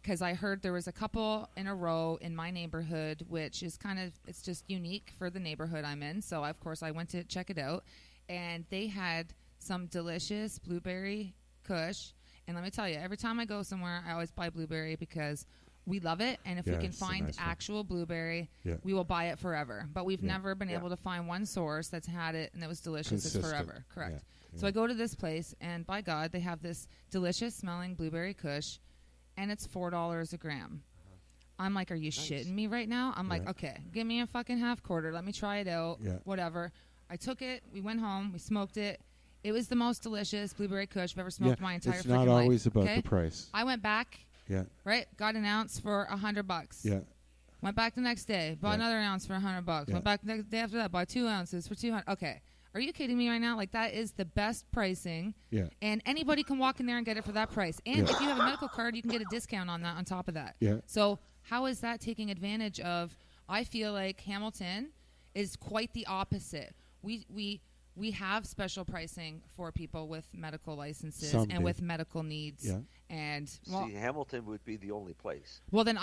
because I heard there was a couple in a row in my neighborhood, which is it's just unique for the neighborhood I'm in. So, of course, I went to check it out. And they had some delicious blueberry kush. And let me tell you, every time I go somewhere, I always buy blueberry because we love it. And if we can find actual blueberry, we will buy it forever. But we've never been able to find one source that's had it and that was delicious. It's forever. Correct. So I go to this place, and by God, they have this delicious-smelling blueberry kush. And it's $4 a gram. I'm like, are you shitting me right now? I'm like, okay, give me a fucking half quarter. Let me try it out. Whatever. I took it. We went home. We smoked it. It was the most delicious blueberry kush I've ever smoked in my entire freaking life. It's not always about the price. I went back. Right? Got an ounce for $100. Went back the next day. Bought another ounce for $100. Went back the next day after that. Bought 2 ounces for $200. Okay. Are you kidding me right now? Like, that is the best pricing. And anybody can walk in there and get it for that price. And if you have a medical card, you can get a discount on that on top of that. So how is that taking advantage of? I feel like Hamilton is quite the opposite. We have special pricing for people with medical licenses and with medical needs. And see, Hamilton would be the only place. Well, then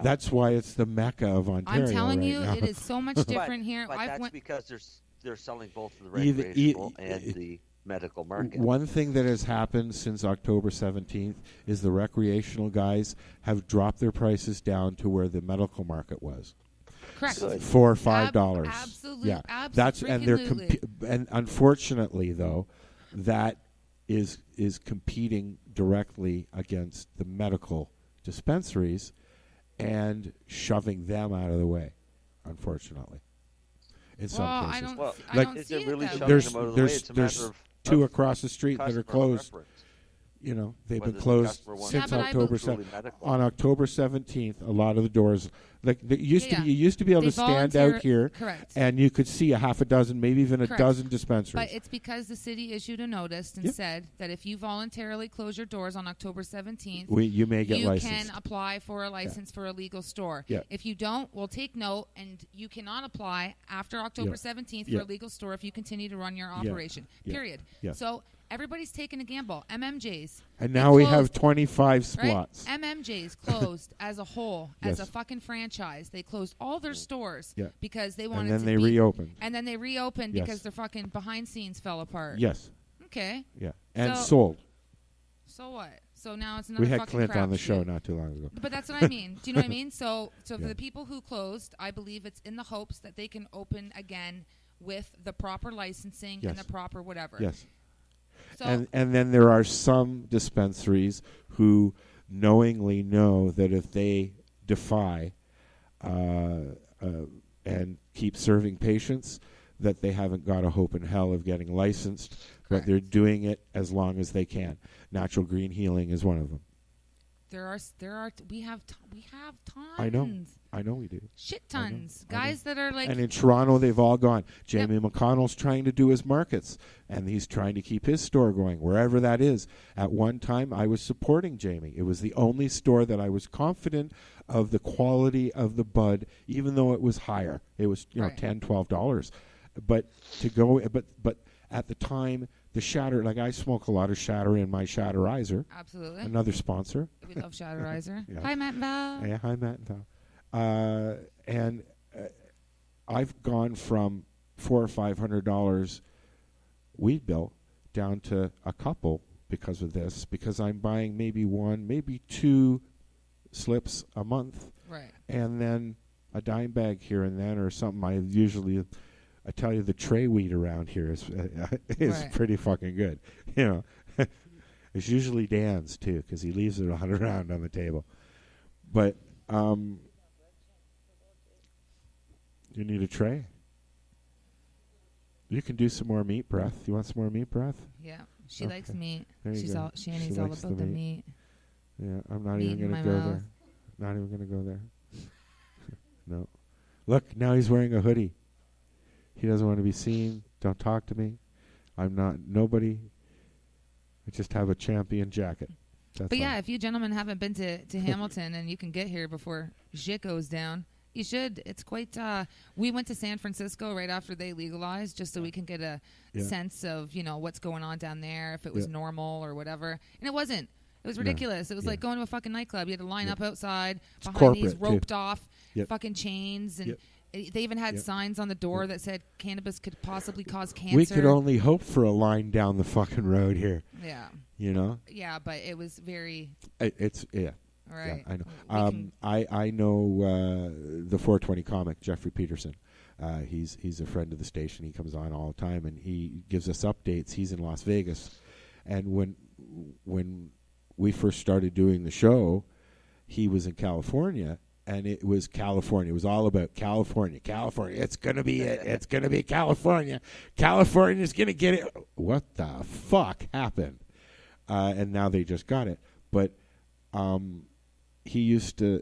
that's why it's the mecca of Ontario. I'm telling you, now. It is so much different here. But that's because they're selling both the recreational and the medical market. One thing that has happened since October 17th is the recreational guys have dropped their prices down to where the medical market was. Correct. $4 or $5. Absolutely. Yeah. Absolutely. And unfortunately, though, that is competing directly against the medical dispensaries and shoving them out of the way, unfortunately. In some cases. Is it really shoving them out of the way? It's a matter of two across the street that are closed. Preference. You know, they've been closed since October 17th. On October 17th, a lot of the doors, like you used to be able to stand out here, and you could see a half a dozen, maybe even a dozen dispensaries. But it's because the city issued a notice and said that if you voluntarily close your doors on October 17th, you may get licensed. You can apply for a license for a legal store. Yeah. If you don't, we'll take note, and you cannot apply after October 17th for a legal store if you continue to run your operation. Period. Yeah. So everybody's taking a gamble. MMJs. And now we have 25 spots. Right? MMJs closed as a whole, as a fucking franchise. They closed all their stores because they wanted to And then they reopened. And then they reopened because their fucking behind scenes fell apart. Yes. Okay. Yeah. And sold. So what? So now it's another fucking fucking We had Clint on the show shit. not too long ago. But that's what I mean. Do you know what I mean? So for the people who closed, I believe it's in the hopes that they can open again with the proper licensing and the proper whatever. Yes. So and then there are some dispensaries who knowingly know that if they defy and keep serving patients, that they haven't got a hope in hell of getting licensed, but they're doing it as long as they can. Natural Green Healing is one of them. We have tons. I know we do. Shit tons. Guys that are like. And in Toronto, they've all gone. Jamie McConnell's trying to do his markets, and he's trying to keep his store going, wherever that is. At one time, I was supporting Jamie. It was the only store that I was confident of the quality of the bud, even though it was higher. It was $10, $12. But to go, but at the time, the Shatter, like I smoke a lot of Shatter in my Shatterizer. Absolutely. Another sponsor. We love Shatterizer. Hi, Matt and Val. Yeah, hi, Matt and Val. And I've gone from $400 or $500 weed bill down to a couple because of this, because I'm buying maybe one, maybe two slips a month. Right. And then a dime bag here and then or something. I tell you, the tray weed around here is pretty fucking good. You know, it's usually Dan's too, because he leaves it around on the table. But you need a tray. You can do some more meat breath. You want some more meat breath? Yeah, She likes meat. There you She's go. all Shanny's She all likes about the meat. Yeah, I'm not Meat even in going to my go mouth. there. Not even going to go there. No. Look, now he's wearing a hoodie. He doesn't want to be seen. Don't talk to me. I'm not nobody. I just have a champion jacket. That's But yeah, all. if you gentlemen haven't been to Hamilton and you can get here before shit goes down, you should. It's quite. We went to San Francisco right after they legalized, just so we can get a Yeah. sense of what's going on down there, if it was Yeah. normal or whatever. And it wasn't. It was No. ridiculous. It was Yeah. like going to a fucking nightclub. You had to line Yeah. up outside It's behind these corporate, too. roped off Yep. fucking chains, and Yep. they even had Yep. signs on the door Yep. that said cannabis could possibly cause cancer. We could only hope for a line down the fucking road here. Yeah. You know? Yeah, but it was very. It's Right. Yeah, I know. We can- I know the 420 comic Jeffrey Peterson. He's a friend of the station. He comes on all the time and he gives us updates. He's in Las Vegas, and when we first started doing the show, he was in California, and it was California. It was all about California. California. It's gonna be it. It's gonna be California. California's gonna get it. What the fuck happened? And now they just got it. But he used to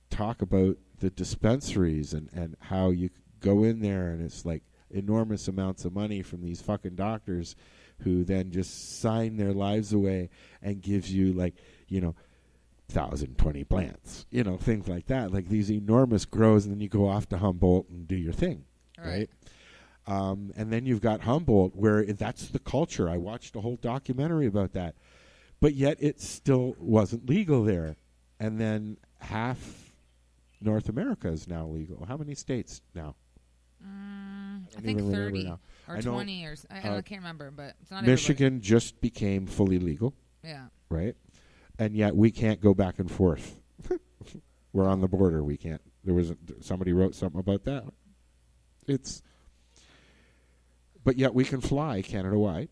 talk about the dispensaries and how you go in there and it's like enormous amounts of money from these fucking doctors who then just sign their lives away and gives you 1,020 plants, things like that, like these enormous grows, and then you go off to Humboldt and do your thing, right? And then you've got Humboldt where that's the culture. I watched a whole documentary about that. But yet it still wasn't legal there. And then half North America is now legal. How many states now? I think 30 or 20 or I can't remember, but it's not Michigan just became fully legal. Yeah. Right? And yet we can't go back and forth. We're on the border. We can't. Somebody wrote something about that. But yet we can fly Canada-wide.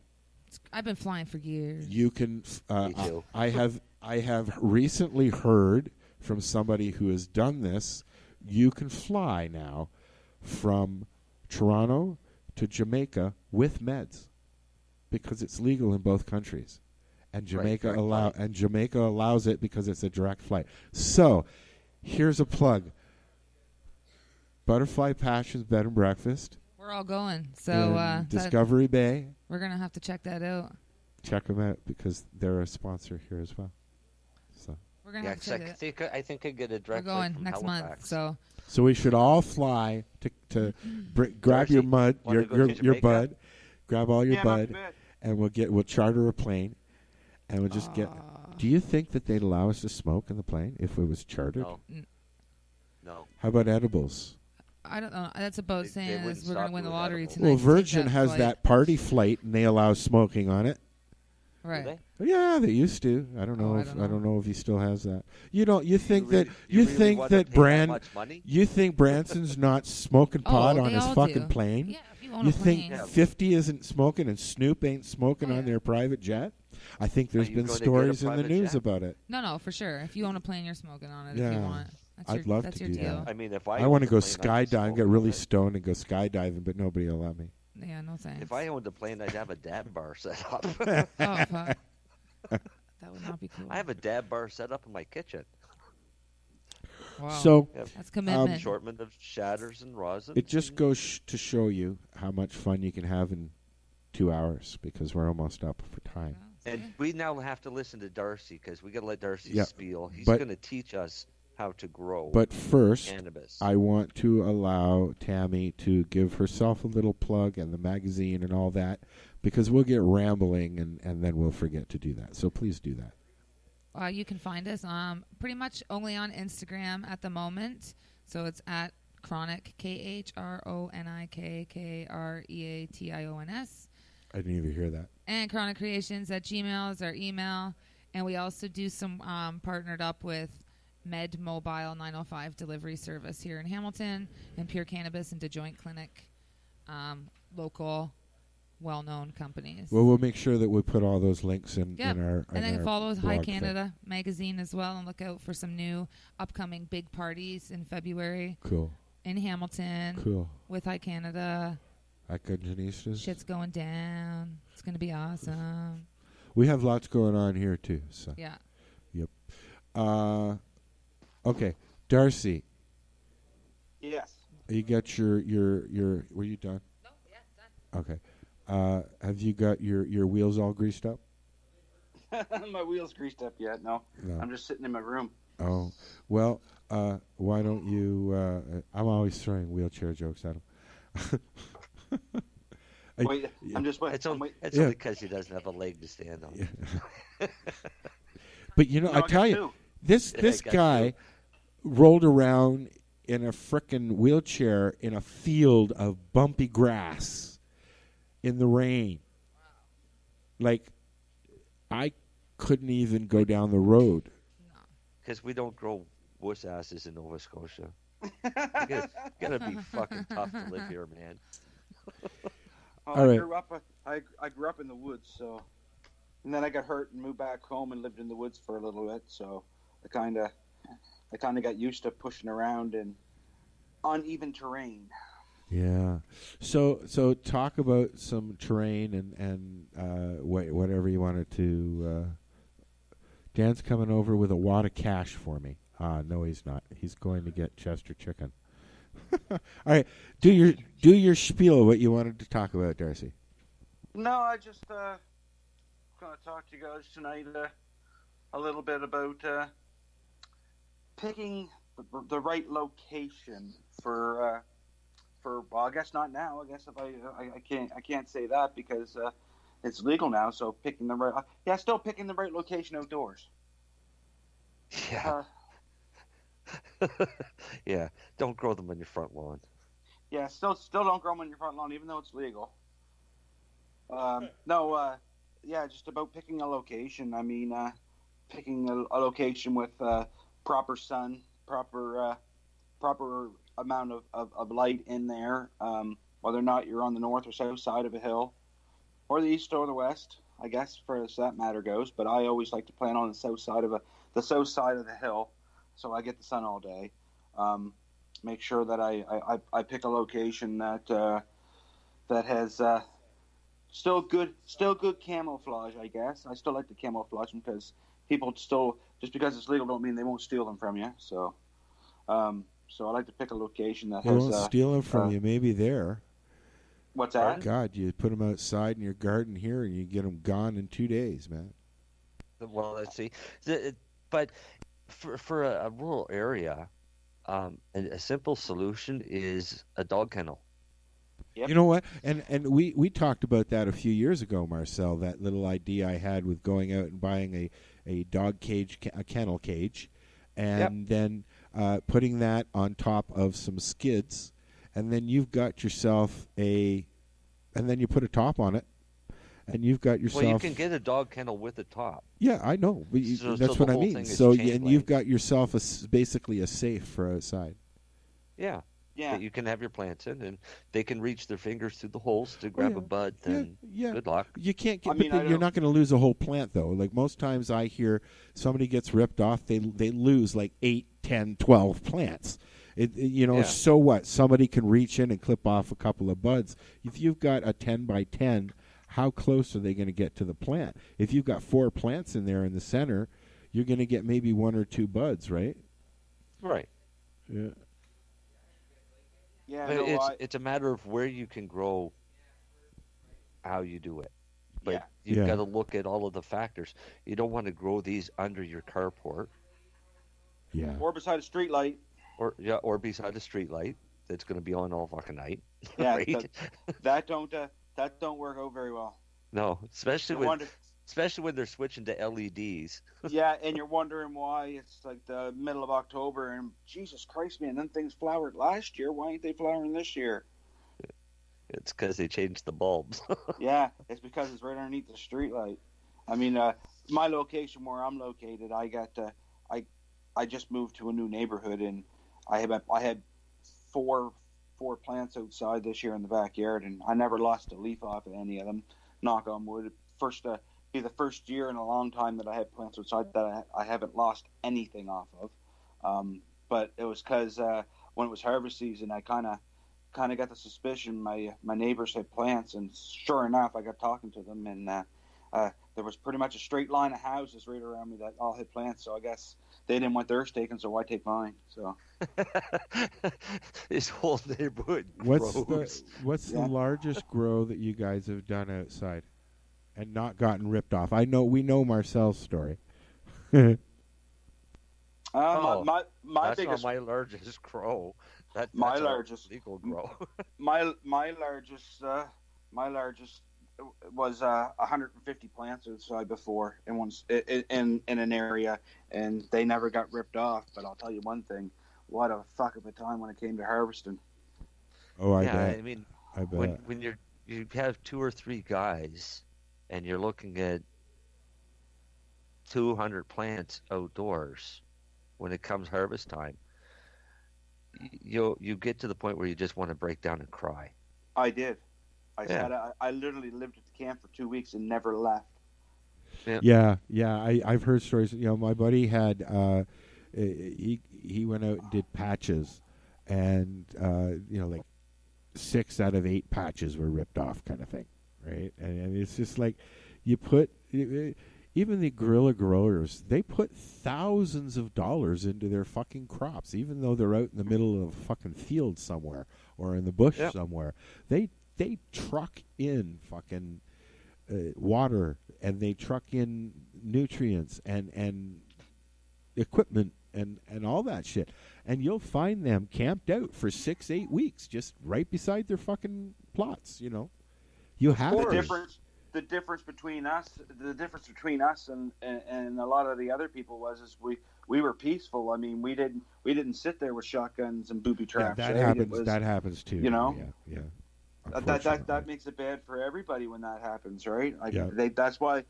I've been flying for years. You can. I have recently heard from somebody who has done this. You can fly now from Toronto to Jamaica with meds because it's legal in both countries, and Jamaica allows it because it's a direct flight. So, here's a plug: Butterfly Passions Bed and Breakfast. We're all going. So Discovery Bay. We're gonna have to check that out. Check them out because they're a sponsor here as well. So we're gonna have to check it. I think I get a direct. We're going from next Halifax. month. So we should all fly to grab your bud, grab all your bud, and we'll charter a plane, and we'll just get. Do you think that they'd allow us to smoke in the plane if it was chartered? No. How about edibles? I don't know. That's about saying wouldn't we're going to stop win the you with lottery edibles. tonight. Well, to take Virgin has flight. that party flight, and they allow smoking on it. Right. Yeah, they used to. I don't know. I don't know if he still has that. You think really- that you really think want to that pay that much money? You think Branson's not smoking pot on they his all fucking do. plane? Yeah, if you own You a think plane. 50 isn't smoking and Snoop ain't smoking on their private jet? I think there's you been going to get a stories in the private news jet? about it. No, for sure. If you own a plane, you're smoking on it if Yeah. you want. That's I'd love that's to your do deal. that. I mean, if I want to go owned a plane, I'd be skydiving, get smoking really it. stoned, and go skydiving, but nobody will let me. Yeah, no thanks. If I owned a plane, I'd have a dab bar set up. Oh, fuck. That would not be cool. I have a dab bar set up in my kitchen. Wow. So that's commitment. Assortment of shatters and rosins. It just goes to show you how much fun you can have in 2 hours because we're almost up for time. And we now have to listen to Darcy because we got to let Darcy Yeah, spiel. He's but- going to teach us how to grow But first, cannabis. I want to allow Tammi to give herself a little plug and the magazine and all that because we'll get rambling and then we'll forget to do that. So please do that. You can find us pretty much only on Instagram at the moment. So it's at Chronic, KHRONIKKREATIONS. I didn't even hear that. And Chronic Creations at Gmail is our email. And we also do some partnered up with Med Mobile 905 delivery service here in Hamilton and Pure Cannabis and DeJoint Clinic, local, well-known companies. Well, we'll make sure that we put all those links in Yeah, our and then our follow High blog thing. Canada magazine as well, and look out for some new upcoming big parties in February. Cool. In Hamilton. Cool. With High Canada. at Ganjahnistas. Shit's going down. It's gonna be awesome. We have lots going on here too. So. Yeah. Yep. Okay, Darcy. Yes. You got your. Were you done? No. Yeah, done. Okay. Have you got your wheels all greased up? My wheels greased up yet? No. No. I'm just sitting in my room. Oh, well, why don't you... I'm always throwing wheelchair jokes at him. Wait, I'm just waiting. It's only because he doesn't have a leg to stand on. Yeah. But, you know, No, I tell you, two. this guy rolled around in a frickin' wheelchair in a field of bumpy grass in the rain. Like, I couldn't even go down the road. Because we don't grow wuss asses in Nova Scotia. You gotta be fucking tough to live here, man. All right. I grew up in the woods, so, and then I got hurt and moved back home and lived in the woods for a little bit. So I kind of got used to pushing around in uneven terrain. Yeah. So talk about some terrain and whatever you wanted to. Dan's coming over with a wad of cash for me. No, he's not. He's going to get Chester chicken. All right, do your spiel. What you wanted to talk about, Darcy? No, I just going to talk to you guys tonight a little bit about picking the right location for. Well, I guess not now. I guess if I can't say that because it's legal now. So picking the right, still picking the right location outdoors. Yeah. Yeah. Don't grow them on your front lawn. Yeah. Still don't grow them on your front lawn, even though it's legal. Just about picking a location. I mean, picking a location with proper sun, proper amount of light in there, whether or not you're on the north or south side of a hill, or the east or the west, I guess, for as that matter goes. But I always like to plan on the south side of the hill, so I get the sun all day. Make sure that I pick a location that has still good camouflage. I guess I still like the camouflage because people still, just because it's legal don't mean they won't steal them from you. So I like to pick a location that They has. won't steal them from you. Maybe there. What's that? God, you put them outside in your garden here, and you get them gone in 2 days, man. Well, let's see. But for a rural area, a simple solution is a dog kennel. Yep. You know what? And we talked about that a few years ago, Marcel. That little idea I had with going out and buying a dog cage, a kennel cage, and then putting that on top of some skids, and then you've got yourself and then you put a top on it, and you've got yourself. Well, you can get a dog kennel with a top. Yeah, I know. But that's what I mean. So, and you've got yourself basically a safe for outside. Yeah. Yeah. That you can have your plants in, and they can reach their fingers through the holes to grab a bud. And good luck. You can't get. You're not going to lose a whole plant though. Like most times, I hear somebody gets ripped off. They lose like 8, 10, 12 plants. So what? Somebody can reach in and clip off a couple of buds. If you've got a 10 by 10, how close are they going to get to the plant? If you've got 4 plants in there in the center, you're going to get maybe 1 or 2 buds, right? Right. Yeah. Yeah, but it's a matter of where you can grow, how you do it. But you've got to look at all of the factors. You don't want to grow these under your carport. Yeah. Or beside a street light. Or beside a street light that's going to be on all fucking night. Yeah, right? that don't work out very well. No, especially when they're switching to LEDs. Yeah, and you're wondering why it's like the middle of October and Jesus Christ, man, then things flowered last year. Why ain't they flowering this year? It's because they changed the bulbs. Yeah, it's because it's right underneath the street light. I mean, my location where I'm located, I just moved to a new neighborhood, and I had four plants outside this year in the backyard, and I never lost a leaf off of any of them. Knock on wood. Be the first year in a long time that I had plants outside that I haven't lost anything off of. But it was because when it was harvest season, I kind of kind of got the suspicion my neighbors had plants, and sure enough, I got talking to them, and there was pretty much a straight line of houses right around me that all had plants. So I guess they didn't want theirs taken, so why take mine? So this whole neighborhood What's grows. the largest grow that you guys have done outside and not gotten ripped off? We know Marcel's story. my That's biggest, not my largest grow. That's my our largest legal grow. my largest was 150 plants outside before in an area, and they never got ripped off. But I'll tell you one thing: what a fuck of a time when it came to harvesting. Oh, I bet. I mean, I bet. when you have 2 or 3 guys, and you're looking at 200 plants outdoors, when it comes harvest time, you get to the point where you just want to break down and cry. I did. I literally lived at the camp for 2 weeks and never left. Yeah. I've heard stories. My buddy had he went out and did patches, and like 6 out of 8 patches were ripped off, kind of thing, right? And it's just like you put. Even the guerrilla growers, they put thousands of dollars into their fucking crops, even though they're out in the middle of a fucking field somewhere or in the bush somewhere. They truck in fucking water, and they truck in nutrients and equipment and all that shit. And you'll find them camped out for 6-8 weeks just right beside their fucking plots, You have the difference between us and a lot of the other people is we were peaceful. I mean, we didn't sit there with shotguns and booby traps. That right? happens. That happens too. Yeah. That makes it bad for everybody when that happens, right? That's why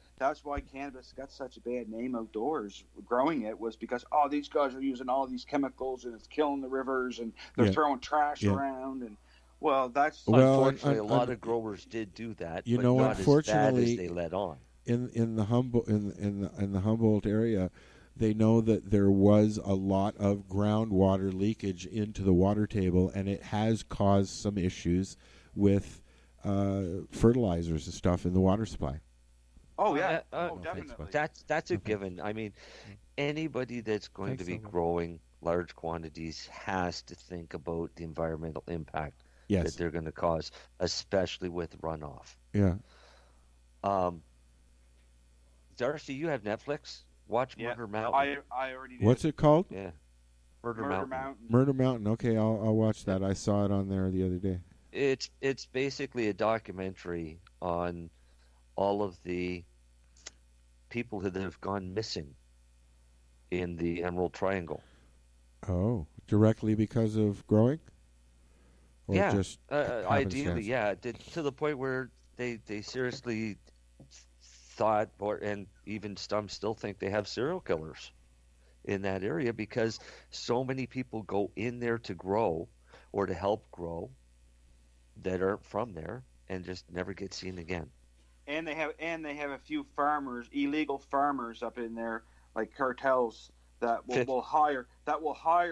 cannabis got such a bad name outdoors. Growing it was because these guys are using all these chemicals and it's killing the rivers and they're throwing trash around and. Well, unfortunately a lot of growers did do that. But not unfortunately, as bad as they let on. In the Humboldt area, they know that there was a lot of groundwater leakage into the water table, and it has caused some issues with fertilizers and stuff in the water supply. Oh yeah, definitely. That's a given. I mean, anybody that's going to be growing large quantities has to think about the environmental impact. Yes. That they're going to cause, especially with runoff. Yeah. Darcy, you have Netflix? Watch Murder Mountain. I already did. What's it called? Yeah. Murder Mountain. Murder Mountain. Okay, I'll watch that. I saw it on there the other day. It's basically a documentary on all of the people that have gone missing in the Emerald Triangle. Oh, directly because of growing? Or just ideally, to the point where they seriously thought, and even some still think they have serial killers in that area because so many people go in there to grow or to help grow that aren't from there and just never get seen again. And they have a few illegal farmers up in there, like cartels that will hire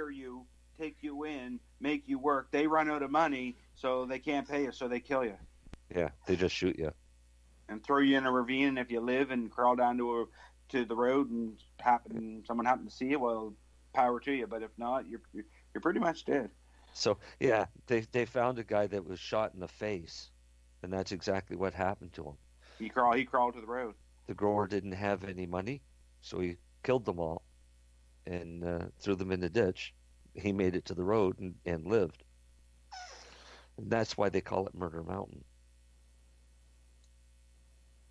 you, take you in, make you work. They run out of money, so they can't pay you, so they kill you. Yeah, they just shoot you and throw you in a ravine. And if you live and crawl down to the road and someone happened to see you, well, power to you. But if not, you're pretty much dead. So yeah, they found a guy that was shot in the face, and that's exactly what happened to him. He crawled to the road. The grower didn't have any money, so he killed them all and threw them in the ditch. He made it to the road and lived. And that's why they call it Murder Mountain.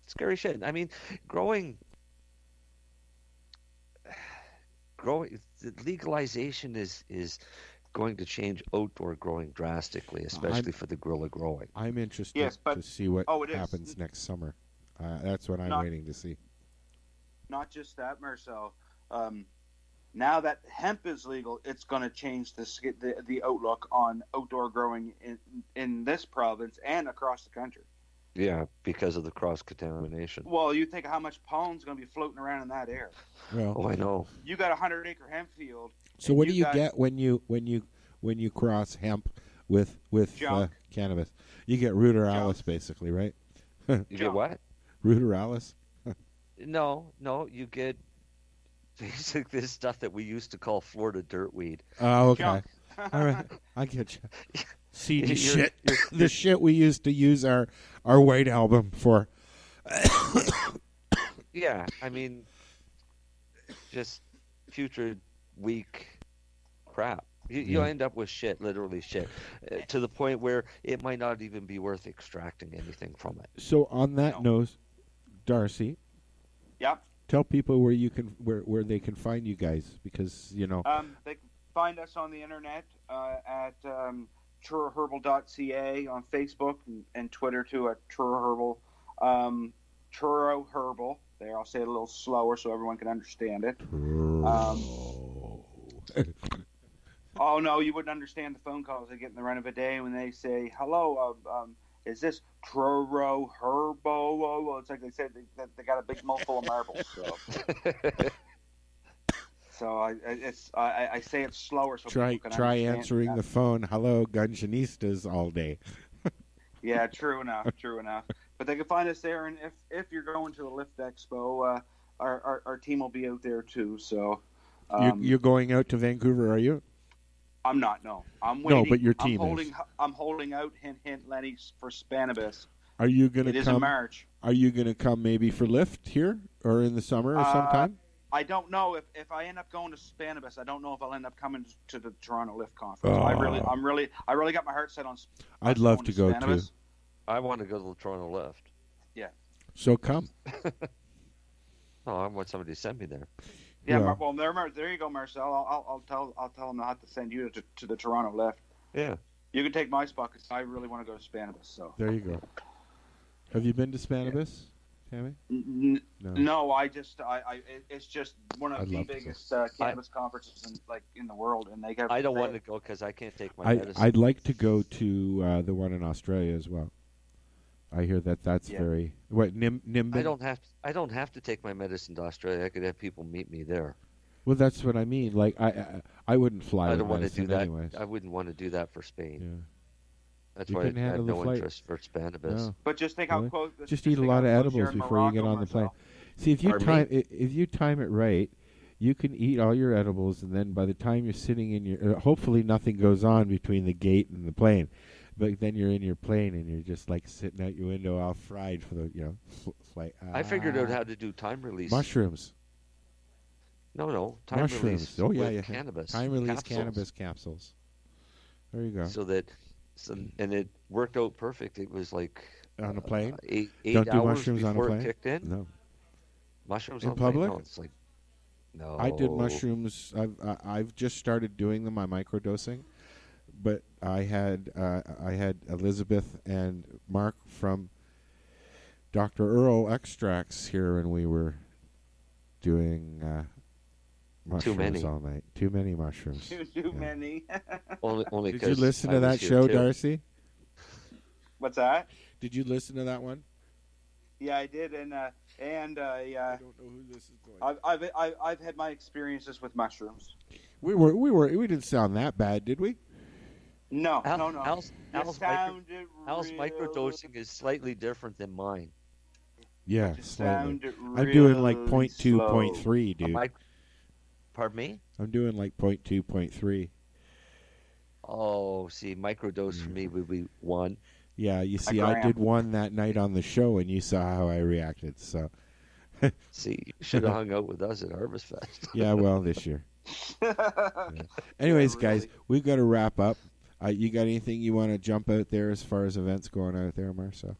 Scary shit. I mean, growing legalization is going to change outdoor growing drastically, especially for the guerrilla growing. I'm interested to see what happens next summer. That's what I'm waiting to see. Not just that, Marcel. Now that hemp is legal, it's going to change the outlook on outdoor growing in this province and across the country. Yeah, because of the cross-contamination. Well, you think of how much pollen's going to be floating around in that air. Well, I know. You got a 100-acre hemp field. So what do you get when you cross hemp with Junk. cannabis. You get ruderalis, basically, right? You get what? Ruderalis. No, you get basically this stuff that we used to call Florida dirtweed. Oh, okay. All right, I get you. CD shit. The shit we used to use our White Album for. Yeah, I mean, just putrid, weak crap. You end up with shit, literally shit, to the point where it might not even be worth extracting anything from it. So on that note, Darcy. Yep. Tell people where you can where they can find you guys, because they can find us on the internet at churroherbal.ca, on Facebook and Twitter too at churroherbal. Churro Herbal. There, I'll say it a little slower so everyone can understand it. Oh no, you wouldn't understand the phone calls I get in the run of a day when they say, "Hello, is this Churro Herbal?" It's like they said they got a big mouthful of marbles. So I say it slower so people can try understand. answering the phone. Hello, Ganjahnistas all day. Yeah, true enough. But they can find us there, and if you're going to the Lift Expo, our team will be out there too. So you're going out to Vancouver, are you? I'm not. No, I'm waiting. No, but your team is. I'm holding out. Hint, hint, Lenny, for Spanibus. Are you going to come? It is in March. Are you going to come maybe for Lift here or in the summer or sometime? I don't know if I end up going to Spanibus. I don't know if I'll end up coming to the Toronto Lift Conference. I really got my heart set on. I'd love to go too. I want to go to the Toronto Lift. Yeah. So come. I want somebody to send me there. Yeah, well, there you go, Marcel. I'll tell them not to send you to the Toronto Lift. Yeah. You can take my spot because I really want to go to Spanibus. So there you go. Have you been to Spanibus, Tammy? No, it's just one of the biggest cannabis conferences in the world, and they got. I don't want to go because I can't take my medicine. I'd like to go to the one in Australia as well. I hear that's very Nimbin. I don't have to take my medicine to Australia. I could have people meet me there. Well, that's what I mean. Like I wouldn't fly. I don't want to do that. Anyways. I wouldn't want to do that for Spain. Yeah. That's why I have no interest for Spanibus. No. But just think how close. Just eat a lot of edibles before you get on the plane. See, if you time it right, you can eat all your edibles, and then by the time you're sitting in your, hopefully nothing goes on between the gate and the plane. But then you're in your plane and you're just like sitting out your window, all fried for the flight. I figured out how to do time release. Mushrooms. No, time mushrooms. Release. Oh yeah, cannabis. Time release cannabis capsules. There you go. And it worked out perfect. It was like on a plane. 8 Don't do hours mushrooms on a before plane. It kicked in. No. Mushrooms in on public. Plane? No, it's like no. I did mushrooms. I've just started doing them. I'm microdosing. But I had Elizabeth and Mark from Dr. Earl Extracts here, and we were doing mushrooms all night. Too many mushrooms. Too many. only Did you listen to that show, Darcy? What's that? Did you listen to that one? Yeah, I did, and I don't know who this is going. I've had my experiences with mushrooms. We didn't sound that bad, did we? No. Al's microdosing is slightly different than mine. Yeah, slightly. I'm doing like 0.2, 0.3, dude. Pardon me? I'm doing like 0.2, 0.3. Oh, see, microdose for me would be 1. Yeah, you see, I did 1 that night on the show, and you saw how I reacted. So, see, you should have hung out with us at Harvest Fest. Yeah, well, this year. Yeah. Anyways, guys, we've got to wrap up. You got anything you want to jump out there as far as events going out there, Marcel?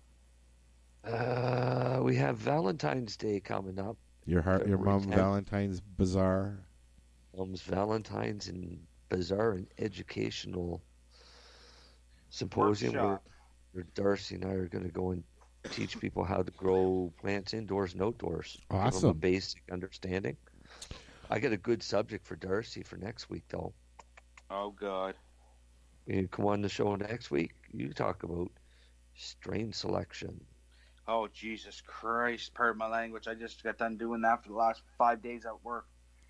We have Valentine's Day coming up. Your mom Valentine's Bazaar. Mom's Valentine's and Bazaar and Educational Symposium where Darcy and I are going to go and teach people how to grow plants indoors and outdoors. Awesome. Give them a basic understanding. I got a good subject for Darcy for next week, though. Oh, God. You come on the show next week. You talk about strain selection. Oh, Jesus Christ. Pardon my language. I just got done doing that for the last 5 days at work.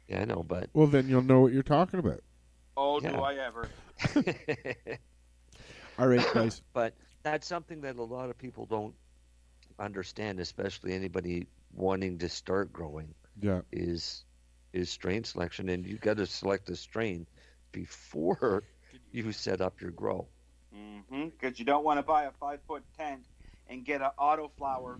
Yeah, I know, but... Well, then you'll know what you're talking about. Oh, yeah. Do I ever. All right, guys. But that's something that a lot of people don't understand, especially anybody wanting to start growing. Yeah. Is strain selection, and you got to select a strain before you set up your grow. Because you don't want to buy a 5-foot tent and get an autoflower,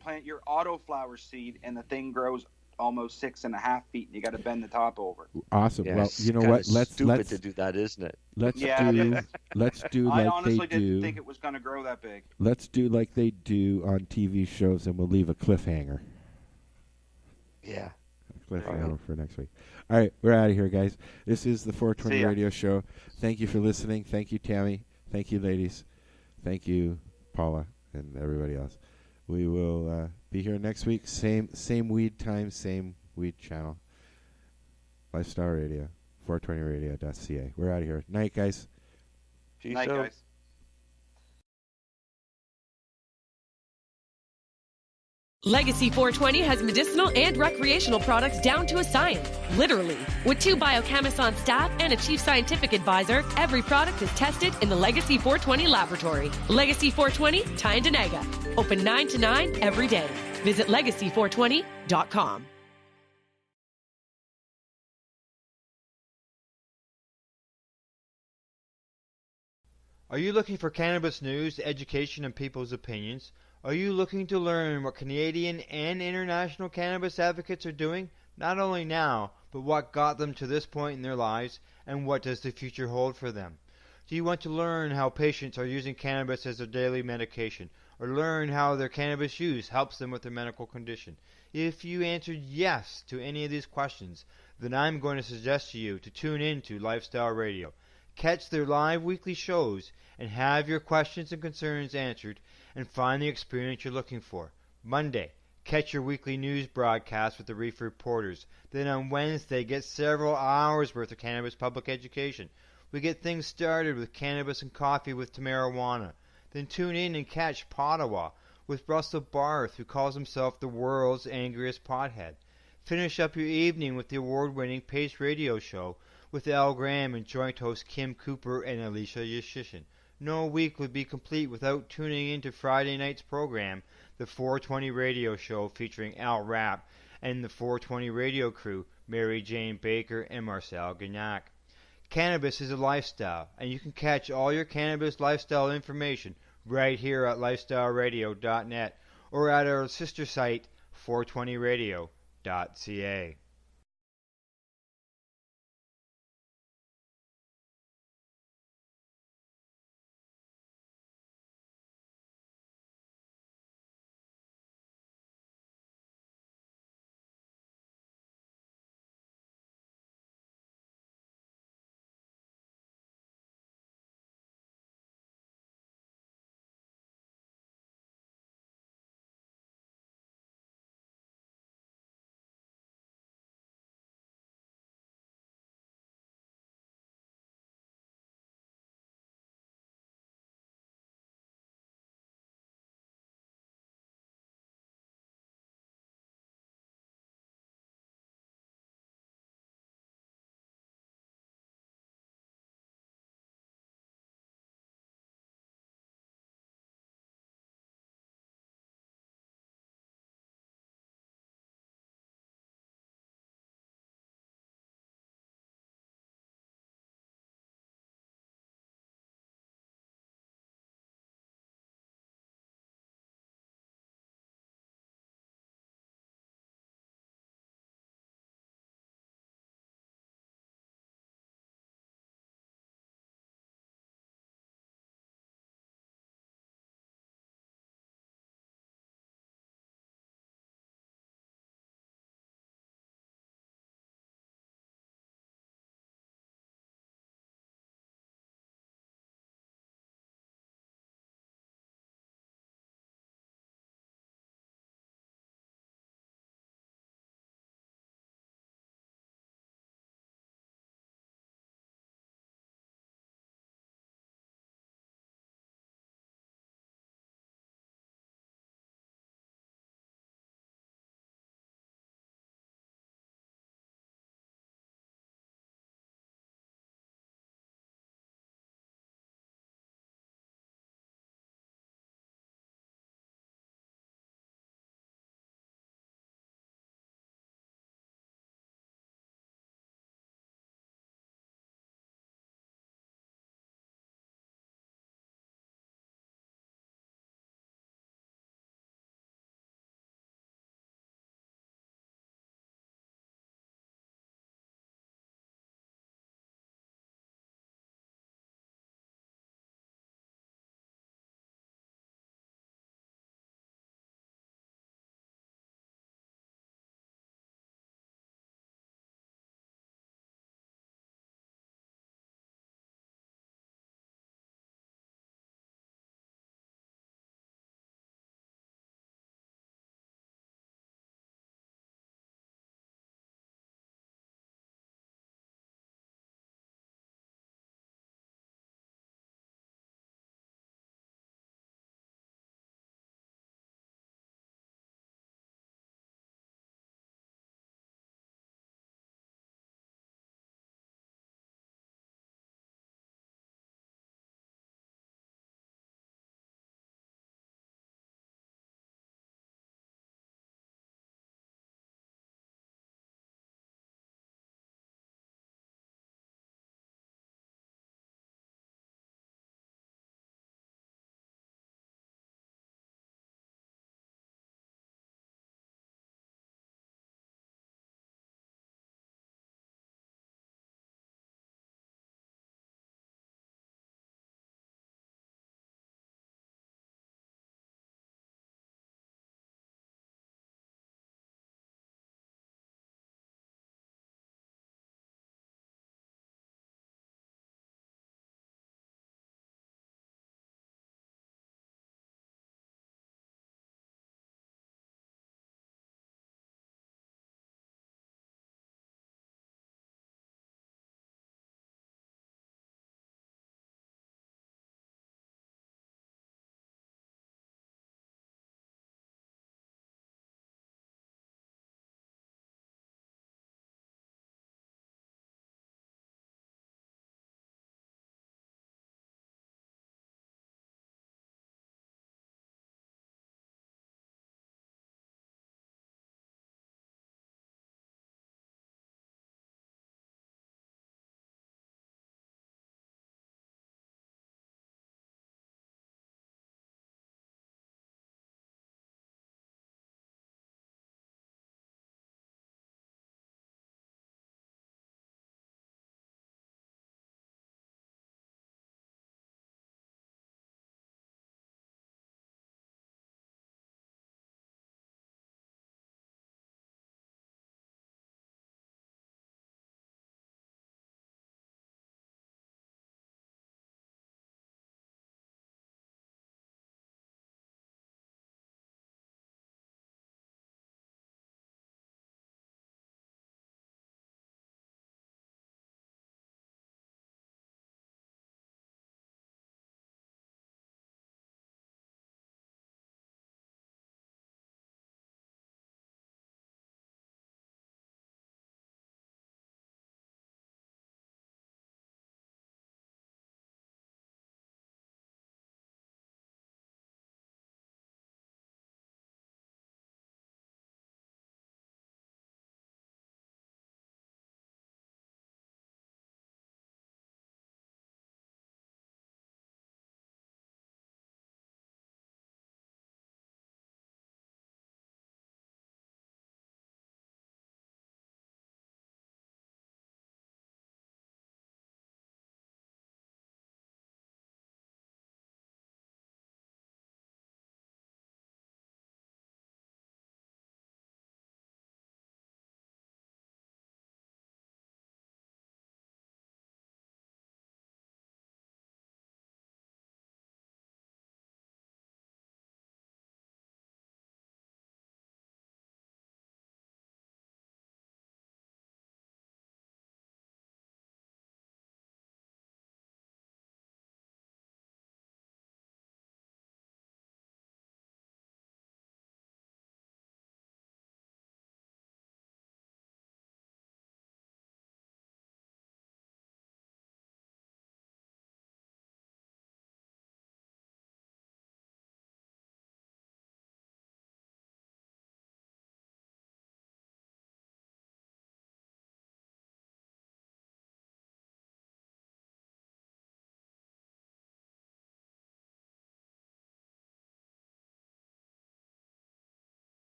plant your autoflower seed, and the thing grows almost 6.5 feet, and you got to bend the top over. Awesome. Yeah, well, it's you know kinda what? Let's to do that, isn't it? Let's Yeah, do it is. let's do I like honestly they didn't do. think it was going to grow that big. Let's do like they do on TV shows, and we'll leave a cliffhanger. Yeah. Cliffhanger for next week. All right, we're out of here, guys. This is the 420 See ya. Radio Show. Thank you for listening. Thank you, Tammy. Thank you, ladies. Thank you, Paula, and everybody else. We will be here next week. Same weed time, same weed channel. Lifestyle Radio, 420radio.ca. We're out of here. Night, guys. Night, guys. Legacy 420 has medicinal and recreational products down to a science, literally. With 2 biochemists on staff and a chief scientific advisor, every product is tested in the Legacy 420 laboratory. Legacy 420, Tyendinaga. Open 9 to 9 every day. Visit legacy420.com. Are you looking for cannabis news, education, and people's opinions? Are you looking to learn what Canadian and international cannabis advocates are doing, not only now, but what got them to this point in their lives, and what does the future hold for them? Do you want to learn how patients are using cannabis as their daily medication, or learn how their cannabis use helps them with their medical condition? If you answered yes to any of these questions, then I'm going to suggest to you to tune in to Lifestyle Radio. Catch their live weekly shows and have your questions and concerns answered and find the experience you're looking for. Monday, catch your weekly news broadcast with the Reef Reporters. Then on Wednesday, get several hours worth of cannabis public education. We get things started with Cannabis and Coffee with Tamarawana. Then tune in and catch Pottawa with Russell Barth, who calls himself the world's angriest pothead. Finish up your evening with the award-winning Pace Radio Show with Al Graham and joint host Kim Cooper and Alicia Yashishin. No week would be complete without tuning into Friday night's program, the 420 Radio Show, featuring Al Rapp and the 420 Radio crew, Mary Jane Baker and Marcel Gagnac. Cannabis is a lifestyle, and you can catch all your cannabis lifestyle information right here at lifestyleradio.net or at our sister site, 420radio.ca.